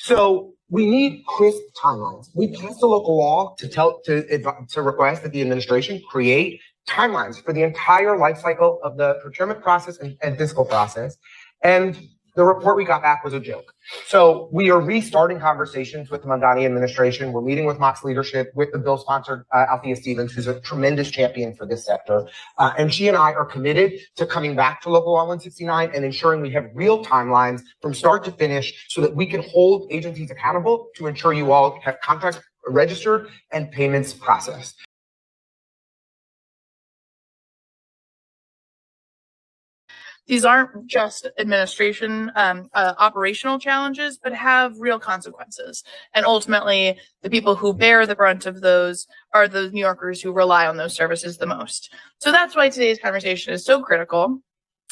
So we need crisp timelines. We passed a local law to request that the administration create timelines for the entire life cycle of the procurement process and fiscal process. And the report we got back was a joke. So we are restarting conversations with the Mamdani administration. We're meeting with Mock's leadership, with the bill sponsor, Althea Stevens, who's a tremendous champion for this sector. And she and I are committed to coming back to Local Law 169 and ensuring we have real timelines from start to finish so that we can hold agencies accountable to ensure you all have contracts registered and payments processed. These aren't just administration, operational challenges, but have real consequences. And ultimately, the people who bear the brunt of those are the New Yorkers who rely on those services the most. So that's why today's conversation is so critical.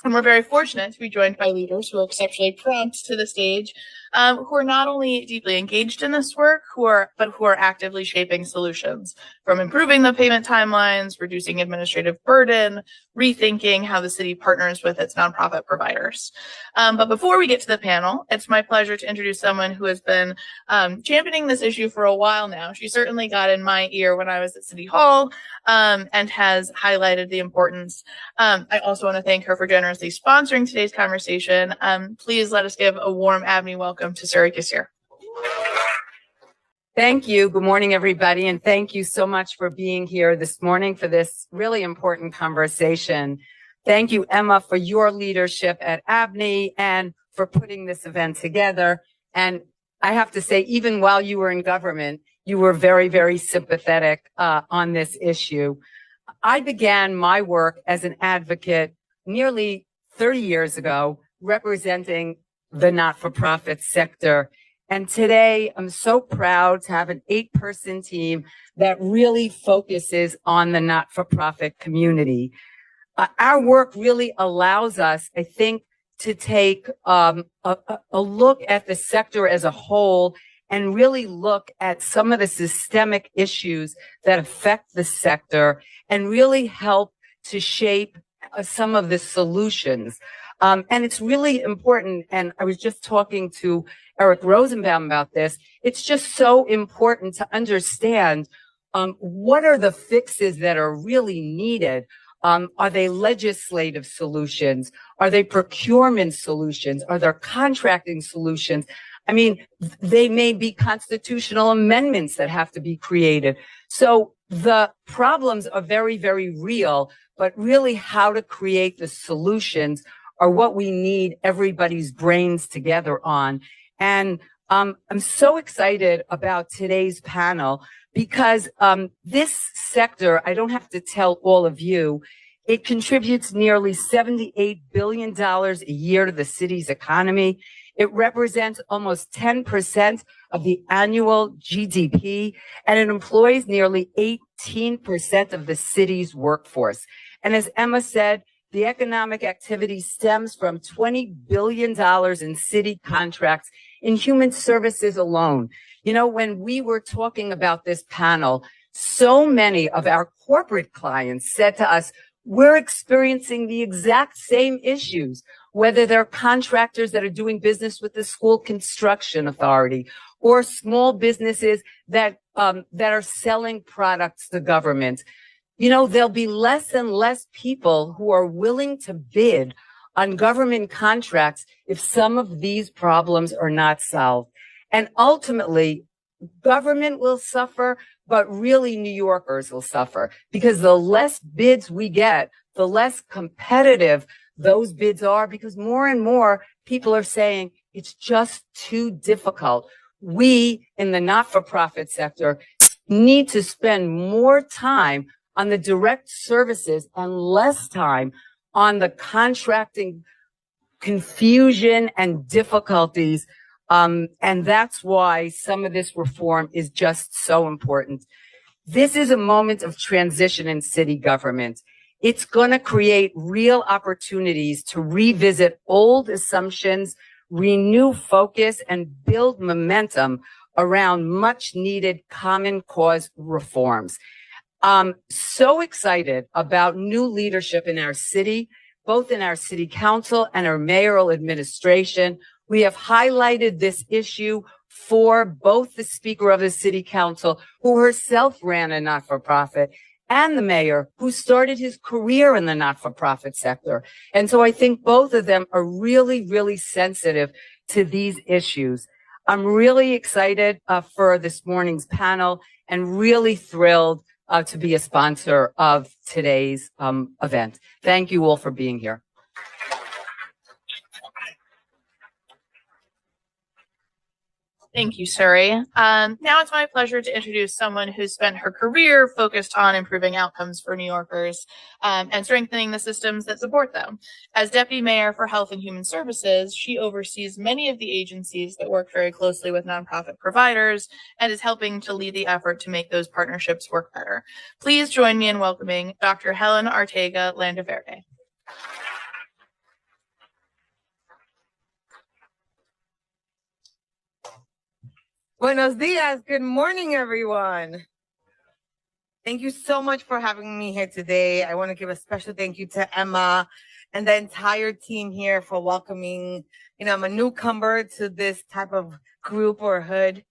And we're very fortunate to be joined by leaders who are exceptionally prompt to the stage, who are not only deeply engaged in this work, but who are actively shaping solutions, from improving the payment timelines, reducing administrative burden, rethinking how the city partners with its nonprofit providers. But before we get to the panel, it's my pleasure to introduce someone who has been championing this issue for a while now. She certainly got in my ear when I was at City Hall, and has highlighted the importance. I also want to thank her for generously sponsoring today's conversation. Please let us give a warm ABNY welcome to Suri Kassir. Thank you. Good morning, everybody. And thank you so much for being here this morning for this really important conversation. Thank you, Emma, for your leadership at ABNY and for putting this event together. And I have to say, even while you were in government, you were very, very sympathetic on this issue. I began my work as an advocate nearly 30 years ago, representing the not-for-profit sector. And today, I'm so proud to have an 8-person team that really focuses on the not-for-profit community. Our work really allows us, I think, to take a look at the sector as a whole and really look at some of the systemic issues that affect the sector and really help to shape some of the solutions. And it's really important, and I was just talking to Eric Rosenbaum about this, it's just so important to understand what are the fixes that are really needed. Are they legislative solutions? Are they procurement solutions? Are there contracting solutions? I mean, they may be constitutional amendments that have to be created. So the problems are very, very real, but really how to create the solutions are what we need everybody's brains together on. And I'm so excited about today's panel because this sector, I don't have to tell all of you, it contributes nearly $78 billion a year to the city's economy. It represents almost 10% of the annual GDP, and it employs nearly 18% of the city's workforce. And as Emma said, the economic activity stems from $20 billion in city contracts in human services alone. You know, when we were talking about this panel, so many of our corporate clients said to us, we're experiencing the exact same issues, whether they're contractors that are doing business with the school construction authority or small businesses that are selling products to government. You know, there'll be less and less people who are willing to bid on government contracts if some of these problems are not solved. And ultimately, government will suffer, but really New Yorkers will suffer because the less bids we get, the less competitive those bids are, because more and more people are saying it's just too difficult. We in the not-for-profit sector need to spend more time on the direct services and less time on the contracting confusion and difficulties. And that's why some of this reform is just so important. This is a moment of transition in city government. It's going to create real opportunities to revisit old assumptions, renew focus, and build momentum around much needed common cause reforms. I'm so excited about new leadership in our city, both in our city council and our mayoral administration. We have highlighted this issue for both the Speaker of the City Council, who herself ran a not-for-profit, and the mayor, who started his career in the not-for-profit sector. And so I think both of them are really, really sensitive to these issues. I'm really excited for this morning's panel and really thrilled to be a sponsor of today's event. Thank you all for being here. Thank you, Suri. Now it's my pleasure to introduce someone who's spent her career focused on improving outcomes for New Yorkers and strengthening the systems that support them. As Deputy Mayor for Health and Human Services, she oversees many of the agencies that work very closely with nonprofit providers and is helping to lead the effort to make those partnerships work better. Please join me in welcoming Dr. Helen Arteaga Landaverde. Buenos dias. Good morning, everyone. Thank you so much for having me here today. I want to give a special thank you to Emma and the entire team here for welcoming. I'm a newcomer to this type of group or hood,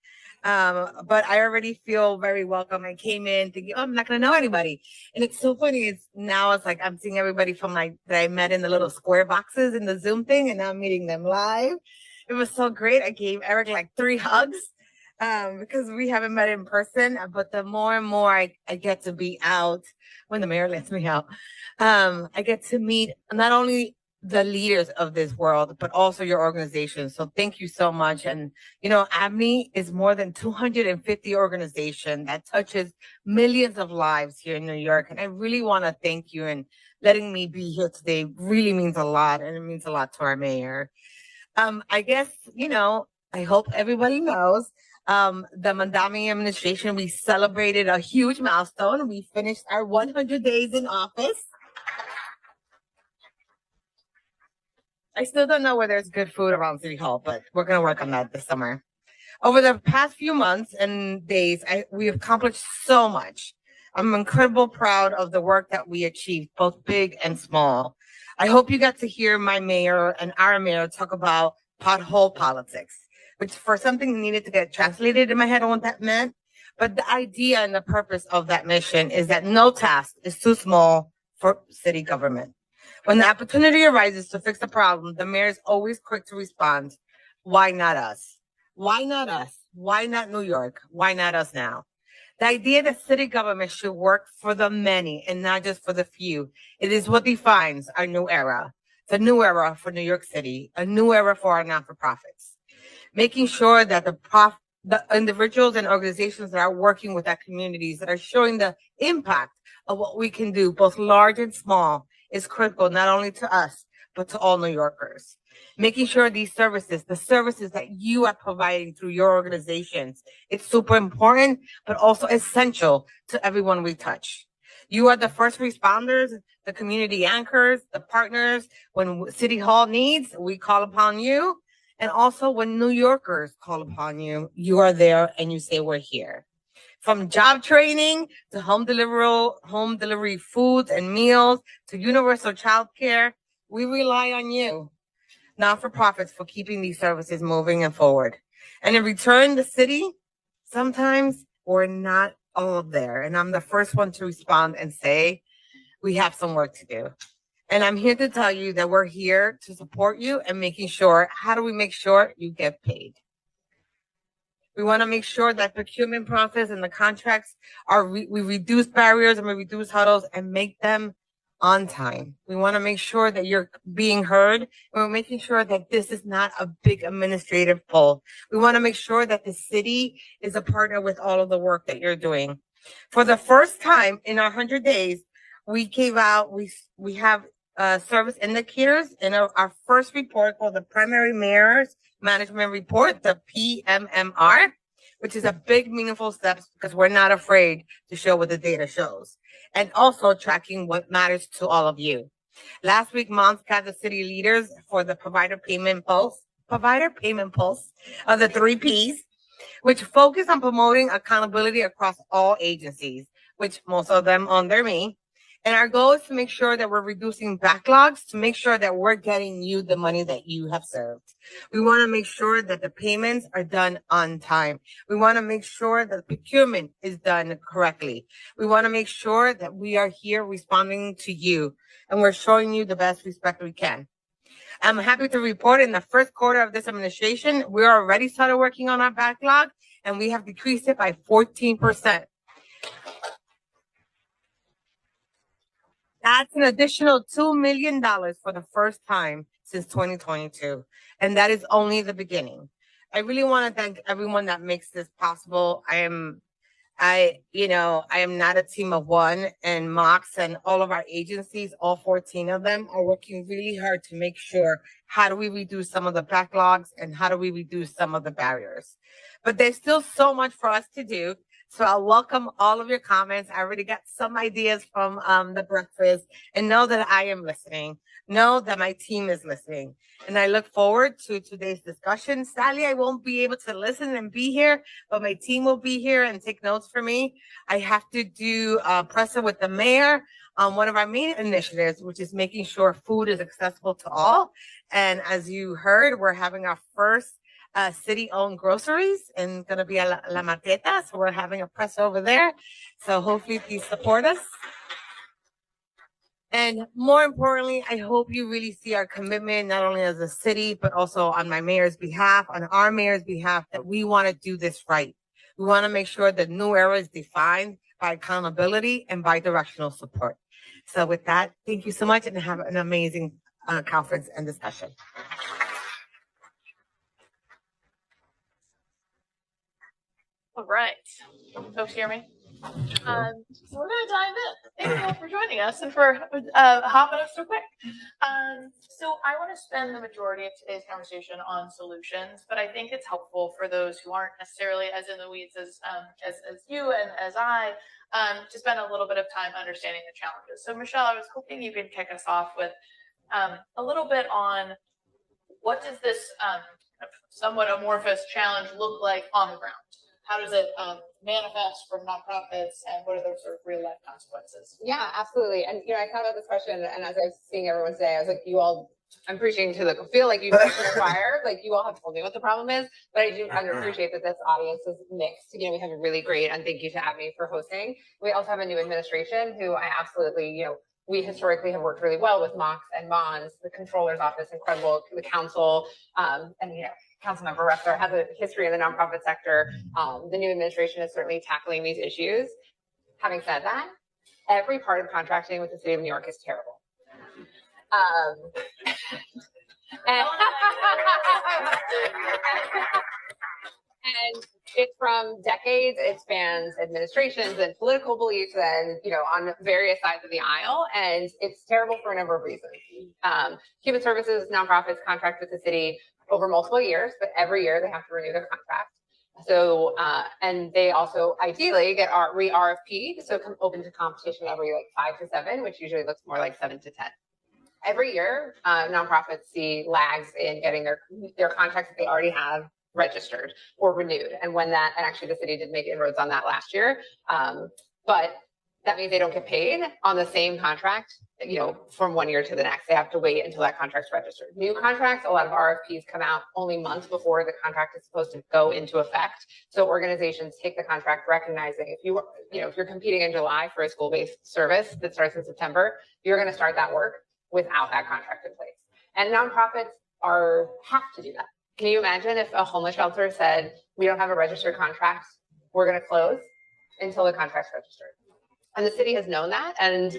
but I already feel very welcome. I came in thinking, oh, I'm not going to know anybody. And it's so funny. It's like I'm seeing everybody from that I met in the little square boxes in the Zoom thing, and now I'm meeting them live. It was so great. I gave Eric like 3 hugs. Because we haven't met in person, but the more and more I get to be out when the mayor lets me out, I get to meet not only the leaders of this world, but also your organization. So thank you so much. And, ABNY is more than 250 organization that touches millions of lives here in New York. And I really want to thank you, and letting me be here today really means a lot, and it means a lot to our mayor. I guess, I hope everybody knows the Mandami administration, we celebrated a huge milestone. We finished our 100 days in office. I still don't know where there's good food around City Hall, but we're going to work on that this summer. Over the past few months and days, we have accomplished so much. I'm incredibly proud of the work that we achieved, both big and small. I hope you got to hear my mayor and our mayor talk about pothole politics, which for something needed to get translated in my head on what that meant. But the idea and the purpose of that mission is that no task is too small for city government. When the opportunity arises to fix a problem, the mayor is always quick to respond. Why not us? Why not us? Why not New York? Why not us now? The idea that city government should work for the many and not just for the few, it is what defines our new era. It's a new era for New York City, a new era for our not-for-profits. Making sure that the individuals and organizations that are working with our communities, that are showing the impact of what we can do, both large and small, is critical not only to us, but to all New Yorkers. Making sure these services, the services that you are providing through your organizations, it's super important, but also essential to everyone we touch. You are the first responders, the community anchors, the partners. When City Hall needs, we call upon you. And also when New Yorkers call upon you, you are there and you say, we're here. From job training to home delivery foods and meals to universal child care, we rely on you, not-for-profits, for keeping these services moving and forward. And in return, the city, sometimes we're not all there. And I'm the first one to respond and say, we have some work to do. And I'm here to tell you that we're here to support you and making sure, how do we make sure you get paid? We want to make sure that procurement process and the contracts we reduce barriers and we reduce hurdles and make them on time. We want to make sure that you're being heard, and we're making sure that this is not a big administrative pull. We want to make sure that the city is a partner with all of the work that you're doing. For the first time in our 100 days, we have service indicators in our first report called the Primary Mayor's Management Report, the PMMR, which is a big, meaningful step because we're not afraid to show what the data shows, and also tracking what matters to all of you. Last week, Mons got the city leaders for the provider payment pulse of the 3 Ps, which focus on promoting accountability across all agencies, which most of them under me, And our goal is to make sure that we're reducing backlogs, to make sure that we're getting you the money that you have served. We want to make sure that the payments are done on time. We want to make sure that procurement is done correctly. We want to make sure that we are here responding to you and we're showing you the best respect we can. I'm happy to report in the first quarter of this administration, we're already started working on our backlog and we have decreased it by 14%. That's an additional $2 million for the first time since 2022. And that is only the beginning. I really want to thank everyone that makes this possible. I am not a team of one, and Mox and all of our agencies, all 14 of them, are working really hard to make sure how do we reduce some of the backlogs and how do we reduce some of the barriers. But there's still so much for us to do. So I'll welcome all of your comments. I already got some ideas from the breakfast, and know that I am listening. Know that my team is listening. And I look forward to today's discussion. Sadly, I won't be able to listen and be here, but my team will be here and take notes for me. I have to do a presser with the mayor on one of our main initiatives, which is making sure food is accessible to all. And as you heard, we're having our first city-owned groceries and going to be a La Marqueta. So we're having a press over there. So hopefully please support us. And more importantly, I hope you really see our commitment, not only as a city, but also on my mayor's behalf, on our mayor's behalf, that we want to do this right. We want to make sure the new era is defined by accountability and by directional support. So with that, thank you so much and have an amazing conference and discussion. All right. Folks hear me? So we're going to dive in. Thank you all for joining us and for hopping up so quick. So I want to spend the majority of today's conversation on solutions, but I think it's helpful for those who aren't necessarily as in the weeds as you and as I, to spend a little bit of time understanding the challenges. So Michelle, I was hoping you could kick us off with a little bit on what does this somewhat amorphous challenge look like on the ground? How does it manifest for nonprofits, and what are those sort of real life consequences? Yeah, absolutely. And I thought about this question, and as I was seeing everyone say, I was like, you all, I'm preaching to the feel like you preach to the choir, like you all have told me what the problem is, but I do appreciate that this audience is mixed. We have a really great, and thank you to ABNY for hosting. We also have a new administration who I absolutely, we historically have worked really well with Mox and Mons, the controller's office, incredible, the council, and Councilmember Ressler has a history in the nonprofit sector. The new administration is certainly tackling these issues. Having said that, every part of contracting with the city of New York is terrible. And it's from decades, it spans administrations and political beliefs and, on various sides of the aisle. And it's terrible for a number of reasons. Human services, nonprofits contract with the city over multiple years, but every year they have to renew their contract. So, and they also ideally get re-RFP'd, so come open to competition every 5 to 7, which usually looks more like 7 to 10. Every year, nonprofits see lags in getting their contracts that they already have registered or renewed. And when that, and actually the city did make inroads on that last year, but that means they don't get paid on the same contract, from one year to the next. They have to wait until that contract's registered. New contracts, a lot of RFPs come out only months before the contract is supposed to go into effect. So organizations take the contract recognizing if you're competing in July for a school-based service that starts in September, you're going to start that work without that contract in place. And nonprofits have to do that. Can you imagine if a homeless shelter said, we don't have a registered contract, we're going to close until the contract's registered? And the city has known that, and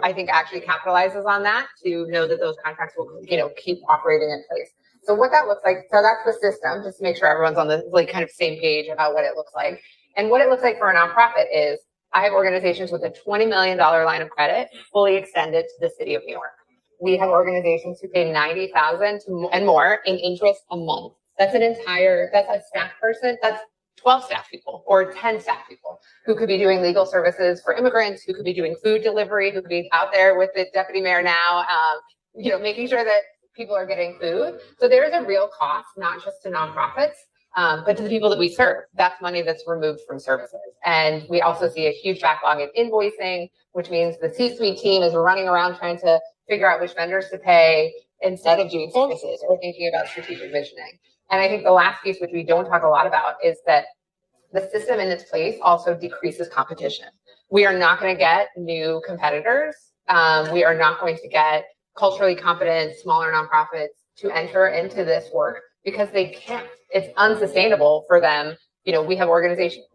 I think actually capitalizes on that to know that those contracts will keep operating in place. So what that looks like, so that's the system, just to make sure everyone's on the kind of same page about what it looks like. And what it looks like for a nonprofit is I have organizations with a $20 million line of credit fully extended to the city of New York. We have organizations who pay $90,000 and more in interest a month. That's a staff person. That's 12 staff people or 10 staff people who could be doing legal services for immigrants, who could be doing food delivery, who could be out there with the deputy mayor now, making sure that people are getting food. So there is a real cost, not just to nonprofits, But to the people that we serve, that's money that's removed from services. And we also see a huge backlog in invoicing, which means the C-suite team is running around trying to figure out which vendors to pay instead of doing services or thinking about strategic visioning. And I think the last piece, which we don't talk a lot about, is that the system in its place also decreases competition. We are not going to get new competitors. We are not going to get culturally competent, smaller nonprofits to enter into this work because they can't. It's unsustainable for them. You know, we have organizations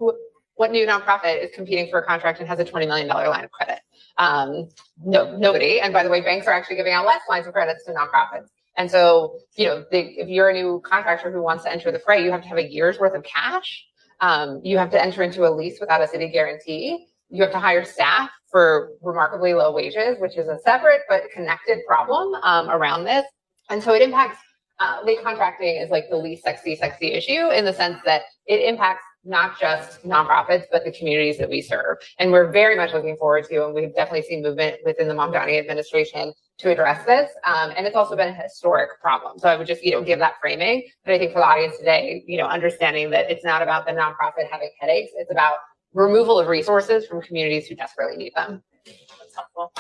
what new nonprofit is competing for a contract and has a $20 million line of credit? No, nobody. And by the way, banks are actually giving out less lines of credits to nonprofits. And so, you know, if you're a new contractor who wants to enter the fray, you have to have a year's worth of cash. You have to enter into a lease without a city guarantee. You have to hire staff for remarkably low wages, which is a separate but connected problem around this. And so it impacts, late contracting is like the least sexy issue in the sense that it impacts not just nonprofits, but the communities that we serve. And we're very much looking forward to, and we've definitely seen movement within the Mamdani administration to address this. And it's also been a historic problem. So I would just, you know, give that framing. But I think for the audience today, you know, understanding that it's not about the nonprofit having headaches, it's about removal of resources from communities who desperately need them. That's helpful.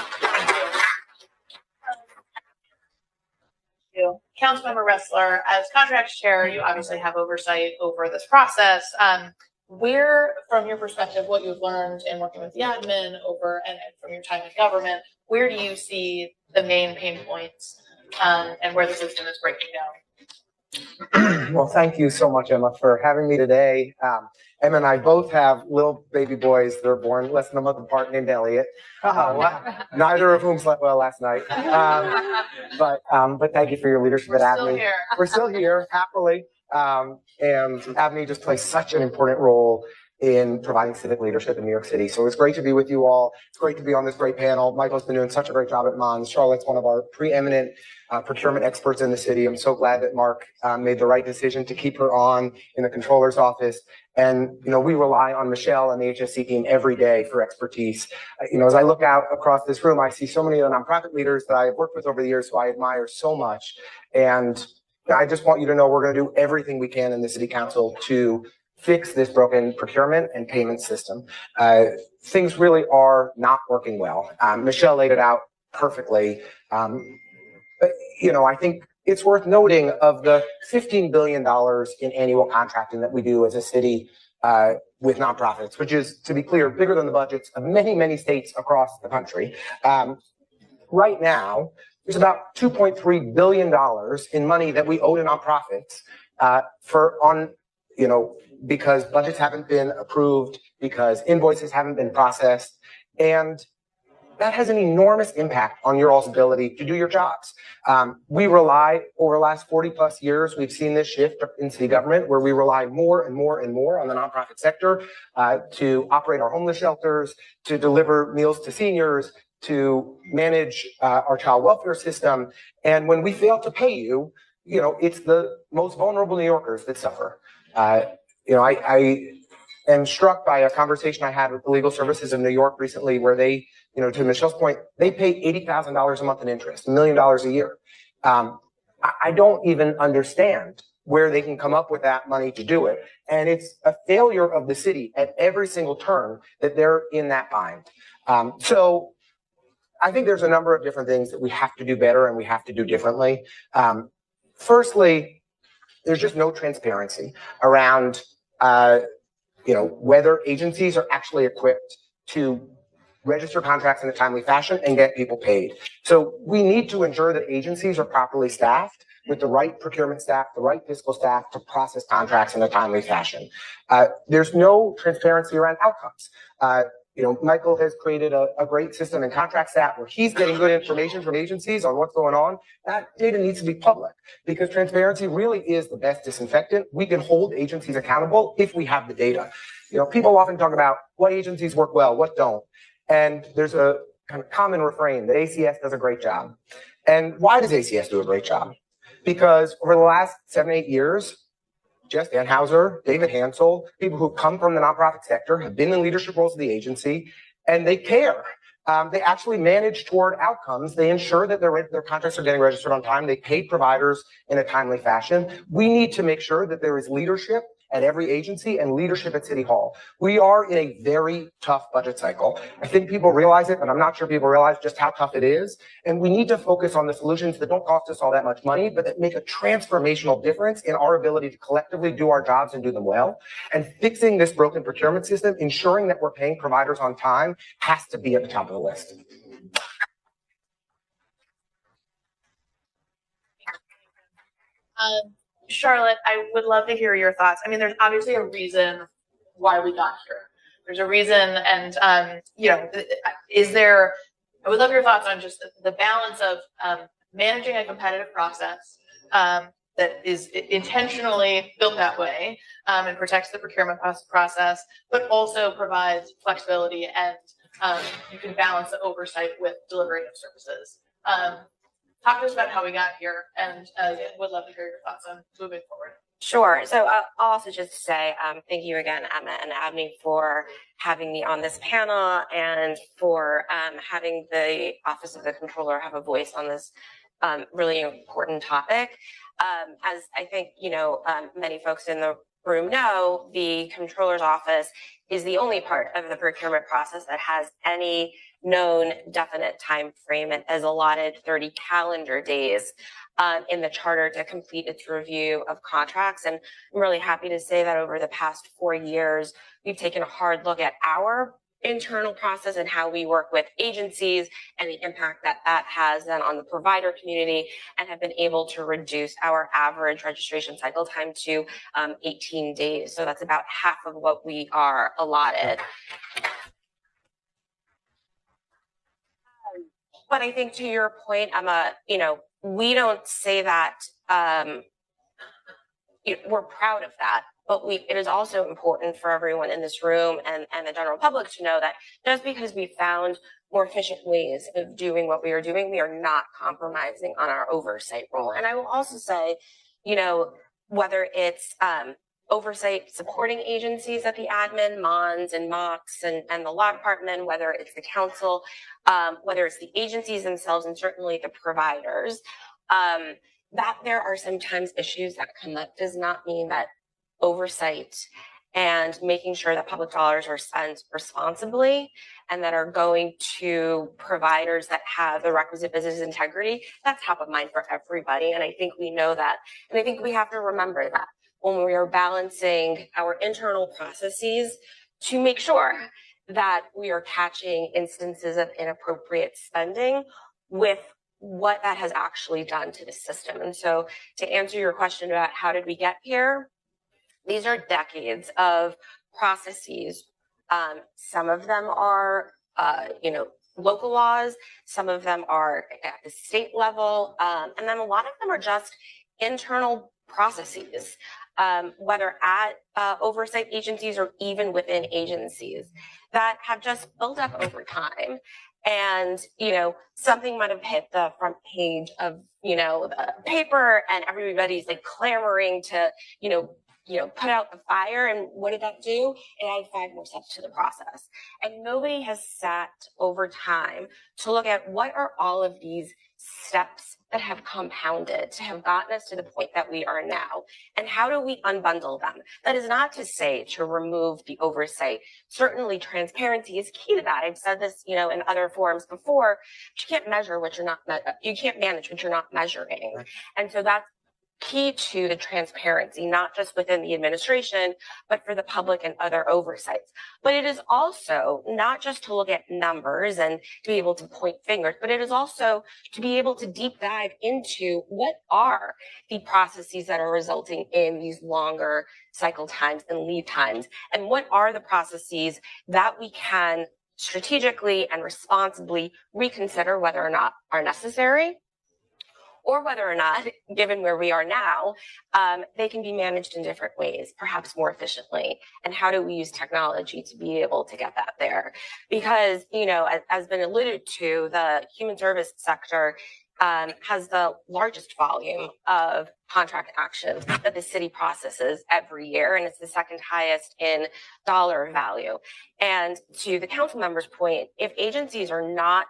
Councilmember Ressler, as contracts chair, you obviously have oversight over this process. Where, from your perspective, what you've learned in working with the admin over and from your time in government, where do you see the main pain points and where the system is breaking down? Well, thank you so much, Emma, for having me today. Emma and I both have little baby boys that are born less than a month apart named Elliot. Neither of whom slept well last night. But thank you for your leadership at ABNY. We're still here, happily. And ABNY just plays such an important role in providing civic leadership in New York City. So it's great to be with you all. It's great to be on this great panel. Michael's been doing such a great job at Mons. Charlotte's one of our preeminent procurement experts in the city. I'm so glad that Mark made the right decision to keep her on in the controller's office. And, you know, we rely on Michelle and the HSC team every day for expertise. You know, as I look out across this room, I see so many of the nonprofit leaders that I've worked with over the years who I admire so much. And I just want you to know we're going to do everything we can in the city council to fix this broken procurement and payment system. Things really are not working well. Michelle laid it out perfectly. But, you know, I think it's worth noting of the $15 billion in annual contracting that we do as a city with nonprofits, which is, to be clear, bigger than the budgets of many, many states across the country. Right now, there's about $2.3 billion in money that we owe to nonprofits because budgets haven't been approved, because invoices haven't been processed, and that has an enormous impact on your all's ability to do your jobs. We rely, over the last 40 plus years, we've seen this shift in city government where we rely more and more and more on the nonprofit sector to operate our homeless shelters, to deliver meals to seniors, to manage our child welfare system. And when we fail to pay you, you know, it's the most vulnerable New Yorkers that suffer. You know, I am struck by a conversation I had with the legal services of New York recently where they, you know, to Michelle's point, they pay $80,000 a month in interest, $1 million a year. I don't even understand where they can come up with that money to do it. And it's a failure of the city at every single turn that they're in that bind. So I think there's a number of different things that we have to do better and we have to do differently. Firstly, there's just no transparency around you know, whether agencies are actually equipped to register contracts in a timely fashion and get people paid. So we need to ensure that agencies are properly staffed with the right procurement staff, the right fiscal staff to process contracts in a timely fashion. There's no transparency around outcomes. You know, Michael has created a great system in contract stat where he's getting good information from agencies on what's going on. That data needs to be public because transparency really is the best disinfectant. We can hold agencies accountable if we have the data. You know, people often talk about what agencies work well, what don't. And there's a kind of common refrain that ACS does a great job. And why does ACS do a great job? Because over the last 7, 8 years, Jess Danhauser, David Hansel, people who come from the nonprofit sector have been in leadership roles of the agency, and they care. They actually manage toward outcomes. They ensure that their contracts are getting registered on time. They pay providers in a timely fashion. We need to make sure that there is leadership at every agency and leadership at City Hall. We are in a very tough budget cycle. I think people realize it, but I'm not sure people realize just how tough it is. And we need to focus on the solutions that don't cost us all that much money, but that make a transformational difference in our ability to collectively do our jobs and do them well. And fixing this broken procurement system, ensuring that we're paying providers on time, has to be at the top of the list. Charlotte, I would love to hear your thoughts. I mean, there's obviously a reason why we got here. There's a reason, and you know, is there? I would love your thoughts on just the balance of managing a competitive process that is intentionally built that way and protects the procurement process, but also provides flexibility and you can balance the oversight with delivery of services. Talk to us about how we got here, and would love to hear your thoughts on moving forward. Sure. So I'll also just say thank you again, Emma and ABNY, for having me on this panel and for having the Office of the Controller have a voice on this really important topic. As I think, you know, many folks in the room know, the Controller's Office is the only part of the procurement process that has any known definite time frame. It has allotted 30 calendar days in the charter to complete its review of contracts. And I'm really happy to say that over the past 4 years, we've taken a hard look at our internal process and how we work with agencies and the impact that that has then on the provider community, and have been able to reduce our average registration cycle time to 18 days. So that's about half of what we are allotted. But I think to your point, Emma, you know, we don't say that we're proud of that, but it is also important for everyone in this room and the general public to know that just because we found more efficient ways of doing what we are doing, we are not compromising on our oversight role. And I will also say, you know, whether it's oversight supporting agencies at the admin, MONS and MOCs and the law department, whether it's the council, whether it's the agencies themselves, and certainly the providers, that there are sometimes issues that come up does not mean that oversight and making sure that public dollars are spent responsibly and that are going to providers that have the requisite business integrity, that's top of mind for everybody. And I think we know that. And I think we have to remember that when we are balancing our internal processes to make sure that we are catching instances of inappropriate spending with what that has actually done to the system. And so to answer your question about how did we get here, these are decades of processes. Some of them are, you know, local laws. Some of them are at the state level. And then a lot of them are just internal processes, whether at oversight agencies or even within agencies that have just built up over time. And, you know, something might have hit the front page of, you know, the paper and everybody's like clamoring to, you know, put out the fire. And what did that do? It added 5 more steps to the process. And nobody has sat over time to look at what are all of these steps that have compounded to have gotten us to the point that we are now. And how do we unbundle them? That is not to say to remove the oversight. Certainly transparency is key to that. I've said this, you know, in other forums before, but you can't measure what you're not, you can't manage what you're not measuring. And so that's key to the transparency, not just within the administration, but for the public and other oversights. But it is also not just to look at numbers and to be able to point fingers, but it is also to be able to deep dive into what are the processes that are resulting in these longer cycle times and lead times, and what are the processes that we can strategically and responsibly reconsider whether or not are necessary, or whether or not, given where we are now, they can be managed in different ways, perhaps more efficiently. And how do we use technology to be able to get that there? Because, you know, as been alluded to, the human service sector has the largest volume of contract actions that the city processes every year, and it's the second highest in dollar value. And to the council member's point, if agencies are not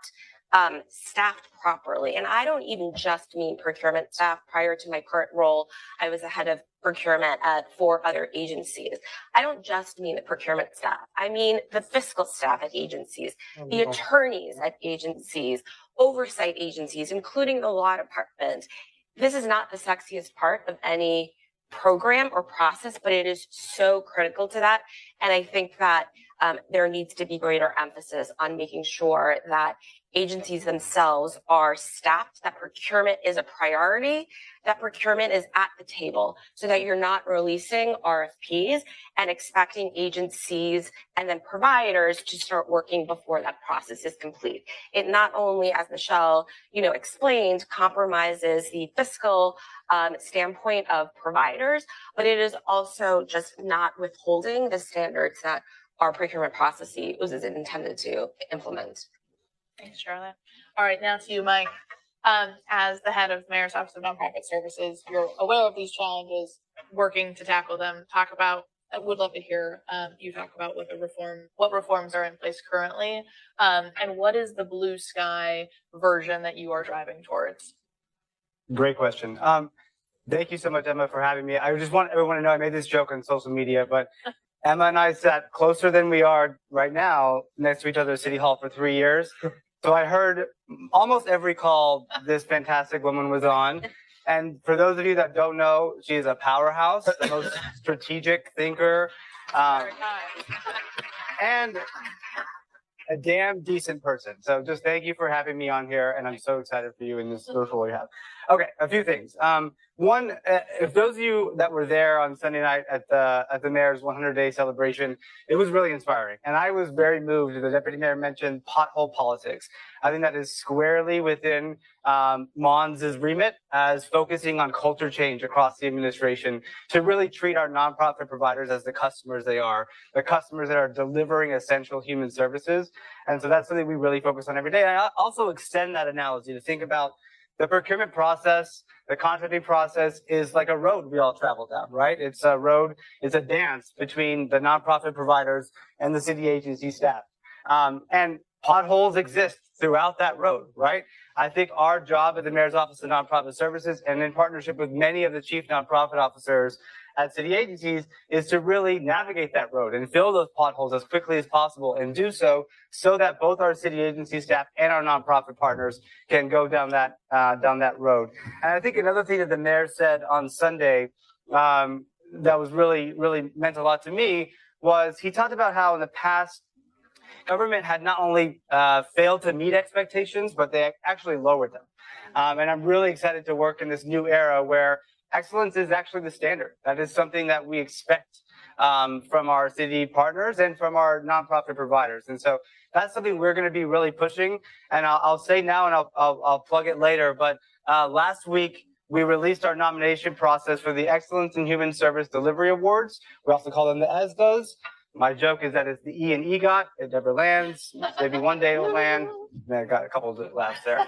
staffed properly, and I don't even just mean procurement staff. Prior to my current role, I was the head of procurement at 4 other agencies. I don't just mean the procurement staff. I mean the fiscal staff at agencies, the attorneys at agencies, oversight agencies, including the law department. This is not the sexiest part of any program or process, but it is so critical to that. And I think that there needs to be greater emphasis on making sure that agencies themselves are staffed, that procurement is a priority, that procurement is at the table, so that you're not releasing RFPs and expecting agencies and then providers to start working before that process is complete. It not only, as Michelle, explained, compromises the fiscal standpoint of providers, but it is also just not withholding the standards that our procurement process is intended to implement. Thanks, Charlotte. All right, now to you, Mike. As the head of the Mayor's Office of Nonprofit Services, you're aware of these challenges, working to tackle them. I would love to hear you talk about what reforms are in place currently, and what is the blue sky version that you are driving towards? Great question. Thank you so much, Emma, for having me. I just want everyone to know I made this joke on social media, but Emma and I sat closer than we are right now next to each other at City Hall for 3 years. So I heard almost every call this fantastic woman was on. And for those of you that don't know, she is a powerhouse, the most strategic thinker, and a damn decent person. So just thank you for having me on here, and I'm so excited for you in this social we have. Okay, a few things. One, if those of you that were there on Sunday night at the mayor's 100-day celebration, it was really inspiring, and I was very moved. The deputy mayor mentioned pothole politics. I think that is squarely within Mons' remit as focusing on culture change across the administration to really treat our nonprofit providers as the customers they are, the customers that are delivering essential human services. And so that's something we really focus on every day. And I also extend that analogy to think about the procurement process, the contracting process is like a road we all travel down, right? It's a road, it's a dance between the nonprofit providers and the city agency staff. And potholes exist throughout that road, right? I think our job at the Mayor's Office of Nonprofit Services, and in partnership with many of the chief nonprofit officers at city agencies, is to really navigate that road and fill those potholes as quickly as possible, and do so that both our city agency staff and our nonprofit partners can go down that road. And I think another thing that the mayor said on Sunday that was really meant a lot to me was he talked about how in the past government had not only failed to meet expectations, but they actually lowered them. And I'm really excited to work in this new era where excellence is actually the standard. That is something that we expect from our city partners and from our nonprofit providers. And so that's something we're going to be really pushing. And I'll say now, and I'll plug it later, but last week, we released our nomination process for the Excellence in Human Service Delivery Awards. We also call them the ESDAs. My joke is that it's the E and EGOT. It never lands. Maybe one day it'll land. I got a couple of laughs there.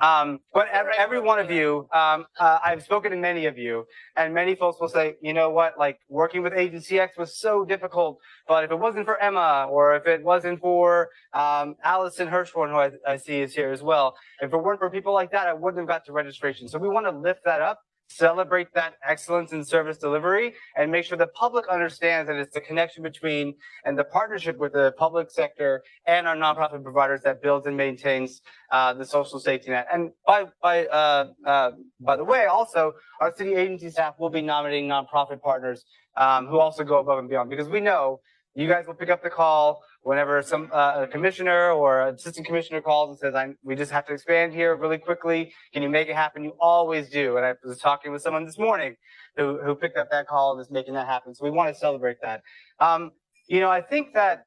But every one of you, I've spoken to many of you, and many folks will say, you know what, like working with Agency X was so difficult, but if it wasn't for Emma, or if it wasn't for Allison Hirschhorn, who I see is here as well, if it weren't for people like that, I wouldn't have got to registration. So we want to lift that up, celebrate that excellence in service delivery, and make sure the public understands that it's the connection between and the partnership with the public sector and our nonprofit providers that builds and maintains the social safety net. And by the way, also our city agency staff will be nominating nonprofit partners who also go above and beyond, because we know you guys will pick up the call whenever some a commissioner or an assistant commissioner calls and says, we just have to expand here really quickly. Can you make it happen? You always do. And I was talking with someone this morning who picked up that call and is making that happen. So we want to celebrate that. I think that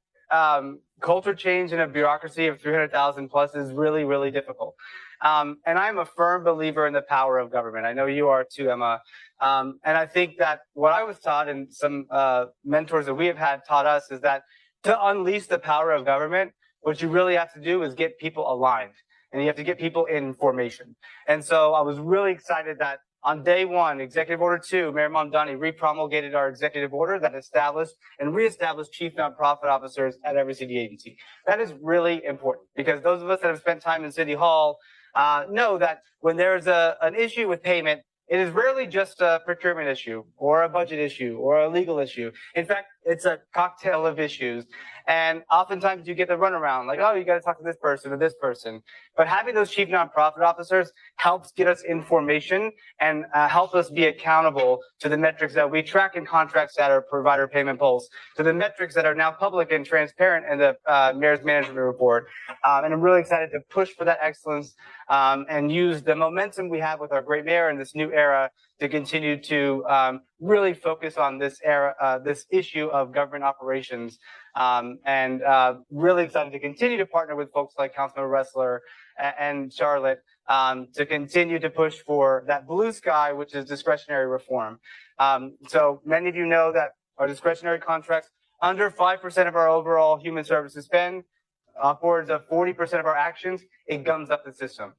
culture change in a bureaucracy of 300,000 plus is really, really difficult. And I'm a firm believer in the power of government. I know you are too, Emma. And I think that what I was taught, and some mentors that we have had taught us, is that to unleash the power of government, what you really have to do is get people aligned. and you have to get people in formation. And so I was really excited that on day one, Executive Order 2, Mayor Mamdani repromulgated our executive order that established and reestablished chief nonprofit officers at every city agency. That is really important because those of us that have spent time in City Hall know that when there's an issue with payment, it is rarely just a procurement issue or a budget issue or a legal issue. In fact, it's a cocktail of issues. And oftentimes you get the runaround, like, oh, you got to talk to this person or this person. But having those chief nonprofit officers helps get us information and help us be accountable to the metrics that we track in contracts that are provider payment polls, to the metrics that are now public and transparent in the Mayor's Management Report. And I'm really excited to push for that excellence and use the momentum we have with our great mayor in this new era to continue to really focus on this this issue of government operations. Really excited to continue to partner with folks like Councilmember Ressler and Charlotte to continue to push for that blue sky, which is discretionary reform. So many of you know that our discretionary contracts, under 5% of our overall human services spend, upwards of 40% of our actions, it gums up the system.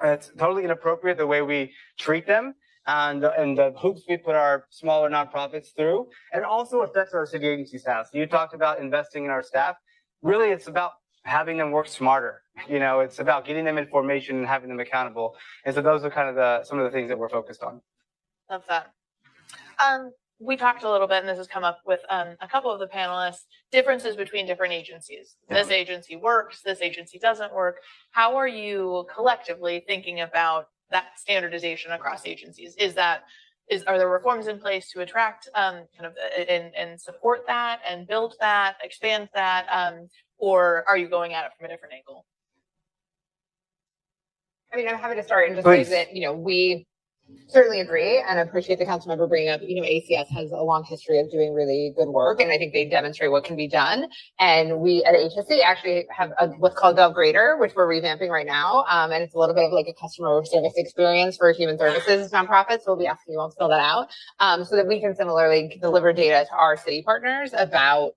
It's totally inappropriate the way we treat them and the hoops we put our smaller nonprofits through, and also affects our city agency staff. So you talked about investing in our staff. Really, it's about having them work smarter. You know, it's about getting them information and having them accountable. And so those are kind of some of the things that we're focused on. Love that. We talked a little bit, and this has come up with a couple of the panelists, differences between different agencies. This agency works, this agency doesn't work. How are you collectively thinking about that standardization across agencies? Are there reforms in place to attract and support that and build that, expand that, or are you going at it from a different angle? I mean, I'm happy to start and just say that, we certainly agree and appreciate the council member bringing up, ACS has a long history of doing really good work, and I think they demonstrate what can be done. And we at HSC actually have what's called GovGrader, which we're revamping right now. And it's a little bit of like a customer service experience for human services nonprofits. So we'll be asking you all to fill that out so that we can similarly deliver data to our city partners about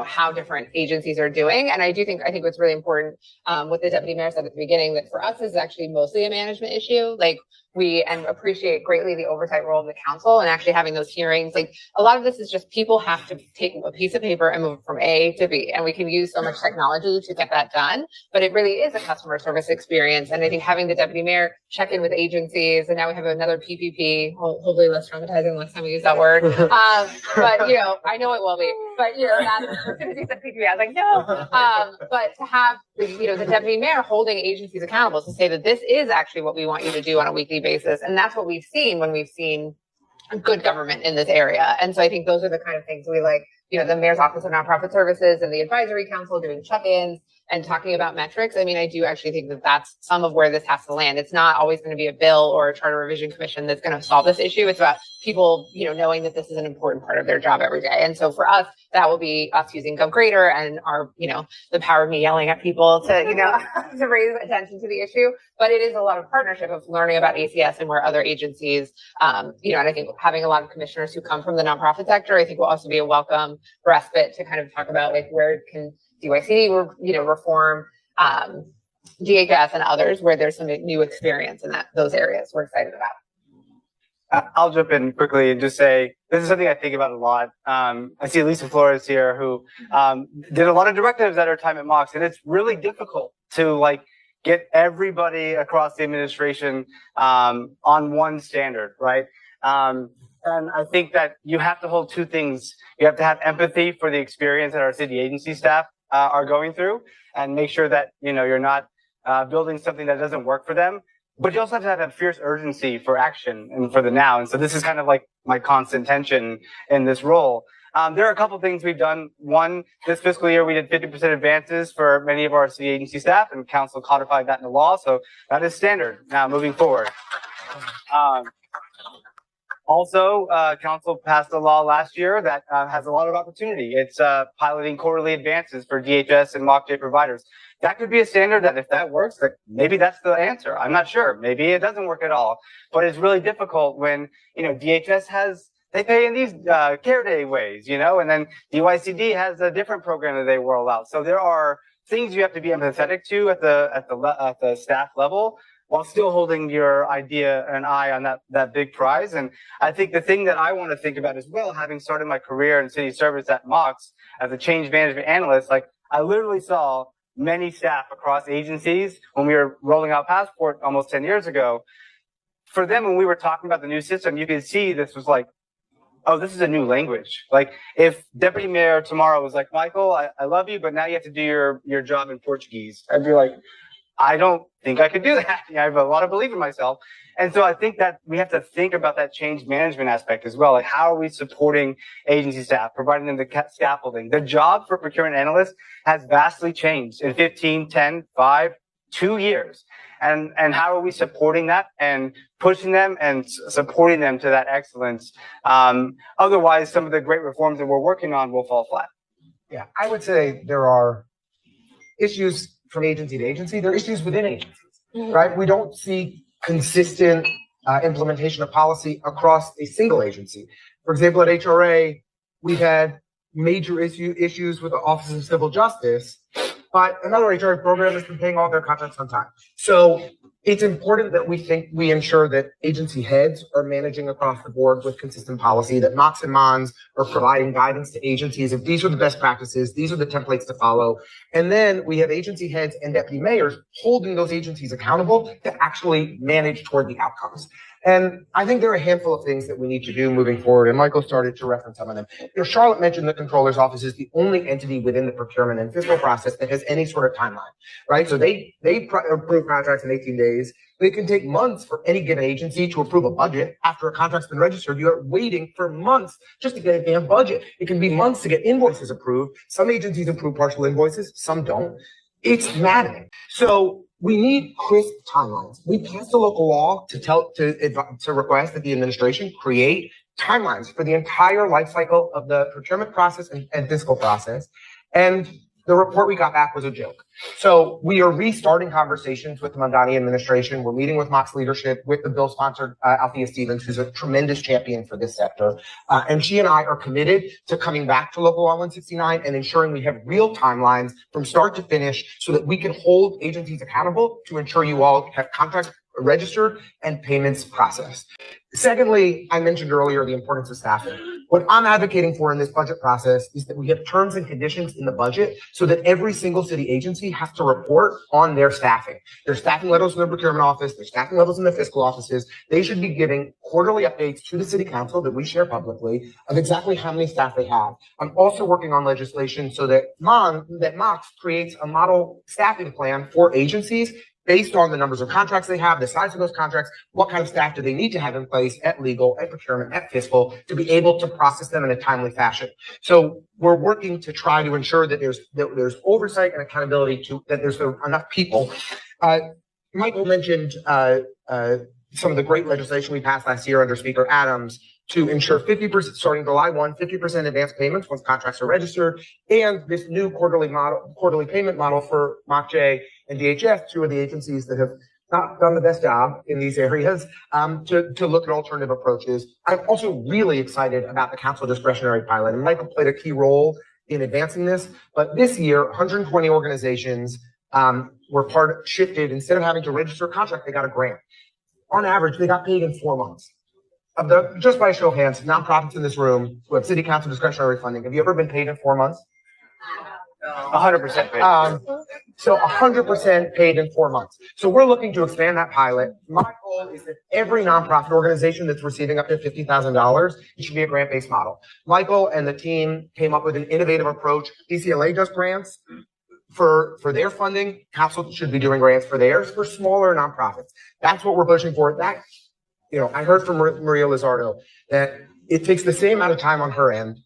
how different agencies are doing. And I think what's really important, what the deputy mayor said at the beginning, that for us this is actually mostly a management issue. Like we appreciate greatly the oversight role of the council and actually having those hearings. Like a lot of this is just people have to take a piece of paper and move from A to B, and we can use so much technology to get that done. But it really is a customer service experience. And I think having the deputy mayor check in with agencies, and now we have another PPP, hopefully less traumatizing last time we used that word. But I know it will be. But as soon as you said PPP, I was like, no. But to have the deputy mayor holding agencies accountable to say that this is actually what we want you to do on a weekly basis, and that's what we've seen when we've seen good government in this area. And so I think those are the kind of things we like. The Mayor's Office of Nonprofit Services and the Advisory Council doing check-ins and talking about metrics. I mean, I do actually think that that's some of where this has to land. It's not always going to be a bill or a charter revision commission that's going to solve this issue. It's about people, knowing that this is an important part of their job every day. And so for us, that will be us using GovGrader and our, the power of me yelling at people to, to raise attention to the issue. But it is a lot of partnership of learning about ACS and where other agencies, and I think having a lot of commissioners who come from the nonprofit sector, I think will also be a welcome respite to kind of talk about like where can DYCD, reform, DHS and others where there's some new experience in those areas we're excited about. I'll jump in quickly and just say, this is something I think about a lot. I see Lisa Flores here who did a lot of directives at her time at Mox, and it's really difficult to get everybody across the administration on one standard, right? And I think that you have to hold two things. You have to have empathy for the experience that our city agency staff are going through, and make sure that you're not building something that doesn't work for them. But you also have to have that fierce urgency for action and for the now. And so this is kind of like my constant tension in this role. There are a couple things we've done. One, this fiscal year we did 50% advances for many of our city agency staff, and council codified that in the law. So that is standard now moving forward. Also, council passed a law last year that has a lot of opportunity. It's piloting quarterly advances for DHS and MOCJ providers. That could be a standard that if that works, maybe that's the answer. I'm not sure. Maybe it doesn't work at all. But it's really difficult when, DHS they pay in these care day ways, and then DYCD has a different program that they roll out. So there are things you have to be empathetic to at the staff level, while still holding your idea and eye on that big prize. And I think the thing that I want to think about as well, having started my career in city service at Mox as a change management analyst, like I literally saw many staff across agencies when we were rolling out Passport almost 10 years ago. For them, when we were talking about the new system, you could see this was like, oh, this is a new language. Like if Deputy Mayor tomorrow was like, Michael, I love you, but now you have to do your job in Portuguese. I'd be like, I don't think I could do that. I have a lot of belief in myself. And so I think that we have to think about that change management aspect as well. Like how are we supporting agency staff, providing them the scaffolding? The job for procurement analysts has vastly changed in 15, 10, 5, 2 years. And how are we supporting that and pushing them and supporting them to that excellence? Otherwise, some of the great reforms that we're working on will fall flat. Yeah, I would say there are issues from agency to agency. There are issues within agencies, right? We don't see consistent implementation of policy across a single agency. For example, at HRA, we've had major issues with the Office of Civil Justice, but another HRA program has been paying all their contracts on time. So it's important that we ensure that agency heads are managing across the board with consistent policy, that Mox and Mons are providing guidance to agencies. If these are the best practices, these are the templates to follow. And then we have agency heads and deputy mayors holding those agencies accountable to actually manage toward the outcomes. And I think there are a handful of things that we need to do moving forward, and Michael started to reference some of them. Charlotte mentioned the controller's office is the only entity within the procurement and fiscal process that has any sort of timeline, right? So they approve contracts in 18 days. It can take months for any given agency to approve a budget. After a contract's been registered, you're waiting for months just to get a damn budget. It can be months to get invoices approved. Some agencies approve partial invoices, some don't. It's maddening. So we need crisp timelines. We passed a local law to request that the administration create timelines for the entire life cycle of the procurement process and fiscal process. And the report we got back was a joke. So we are restarting conversations with the Mondani administration. We're meeting with Mox leadership, with the bill sponsor, Althea Stevens, who's a tremendous champion for this sector. And she and I are committed to coming back to Local Law 169 and ensuring we have real timelines from start to finish so that we can hold agencies accountable to ensure you all have contracts registered and payments processed. Secondly, I mentioned earlier the importance of staffing. What I'm advocating for in this budget process is that we have terms and conditions in the budget so that every single city agency has to report on their staffing. Their staffing levels in the procurement office, their staffing levels in the fiscal offices. They should be giving quarterly updates to the city council that we share publicly of exactly how many staff they have. I'm also working on legislation so that Mox creates a model staffing plan for agencies based on the numbers of contracts they have, the size of those contracts, what kind of staff do they need to have in place at legal, at procurement, at fiscal, to be able to process them in a timely fashion. So we're working to try to ensure that there's oversight and accountability that there's enough people. Michael mentioned some of the great legislation we passed last year under Speaker Adams to ensure 50%, starting July 1, 50% advance payments once contracts are registered, and this new quarterly payment model for MOCJ and DHS, two of the agencies that have not done the best job in these areas, to look at alternative approaches. I'm also really excited about the council discretionary pilot, and Michael played a key role in advancing this. But this year, 120 organizations were shifted. Instead of having to register a contract, they got a grant. On average, they got paid in 4 months. Just by a show of hands, nonprofits in this room who have city council discretionary funding, have you ever been paid in 4 months? 100% paid. So 100% paid in 4 months. So we're looking to expand that pilot. My goal is that every nonprofit organization that's receiving up to $50,000, it should be a grant-based model. Michael and the team came up with an innovative approach. DCLA does grants for their funding. Council should be doing grants for theirs for smaller nonprofits. That's what we're pushing for. I heard from Maria Lizardo that it takes the same amount of time on her end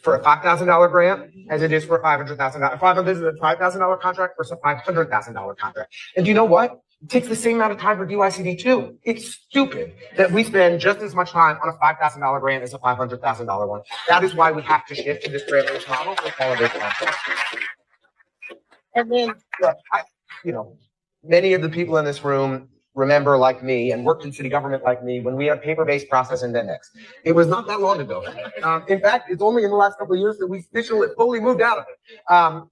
for a $5,000 grant as it is for a $500,000. $5,000 contract versus a $500,000 contract. And do you know what? It takes the same amount of time for DYCD too. It's stupid that we spend just as much time on a $5,000 grant as a $500,000 one. That is why we have to shift to this grant-based model for all of these contracts. And then, many of the people in this room remember, like me, and worked in city government like me, when we had a paper-based process in Index. It was not that long ago. In fact, it's only in the last couple of years that we fully moved out of it.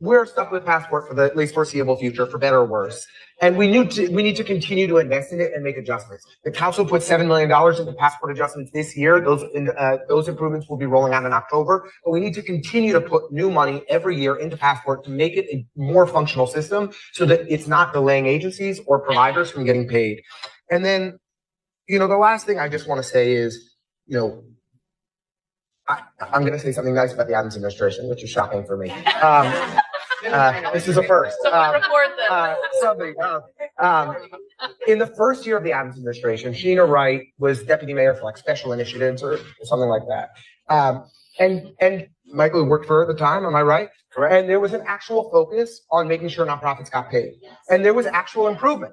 we're stuck with Passport for the at least foreseeable future, for better or worse. And we need to continue to invest in it and make adjustments. The council put $7 million into Passport adjustments this year. Those improvements will be rolling out in October. But we need to continue to put new money every year into Passport to make it a more functional system so that it's not delaying agencies or providers from getting paid. And then, the last thing I just want to say is, I'm going to say something nice about the Adams administration, which is shocking for me. This is a first. Someone record this. In the first year of the Adams administration, Sheena Wright was deputy mayor for special initiatives or something like that. And Michael worked for her at the time, am I right? Correct. And there was an actual focus on making sure nonprofits got paid. And there was actual improvement.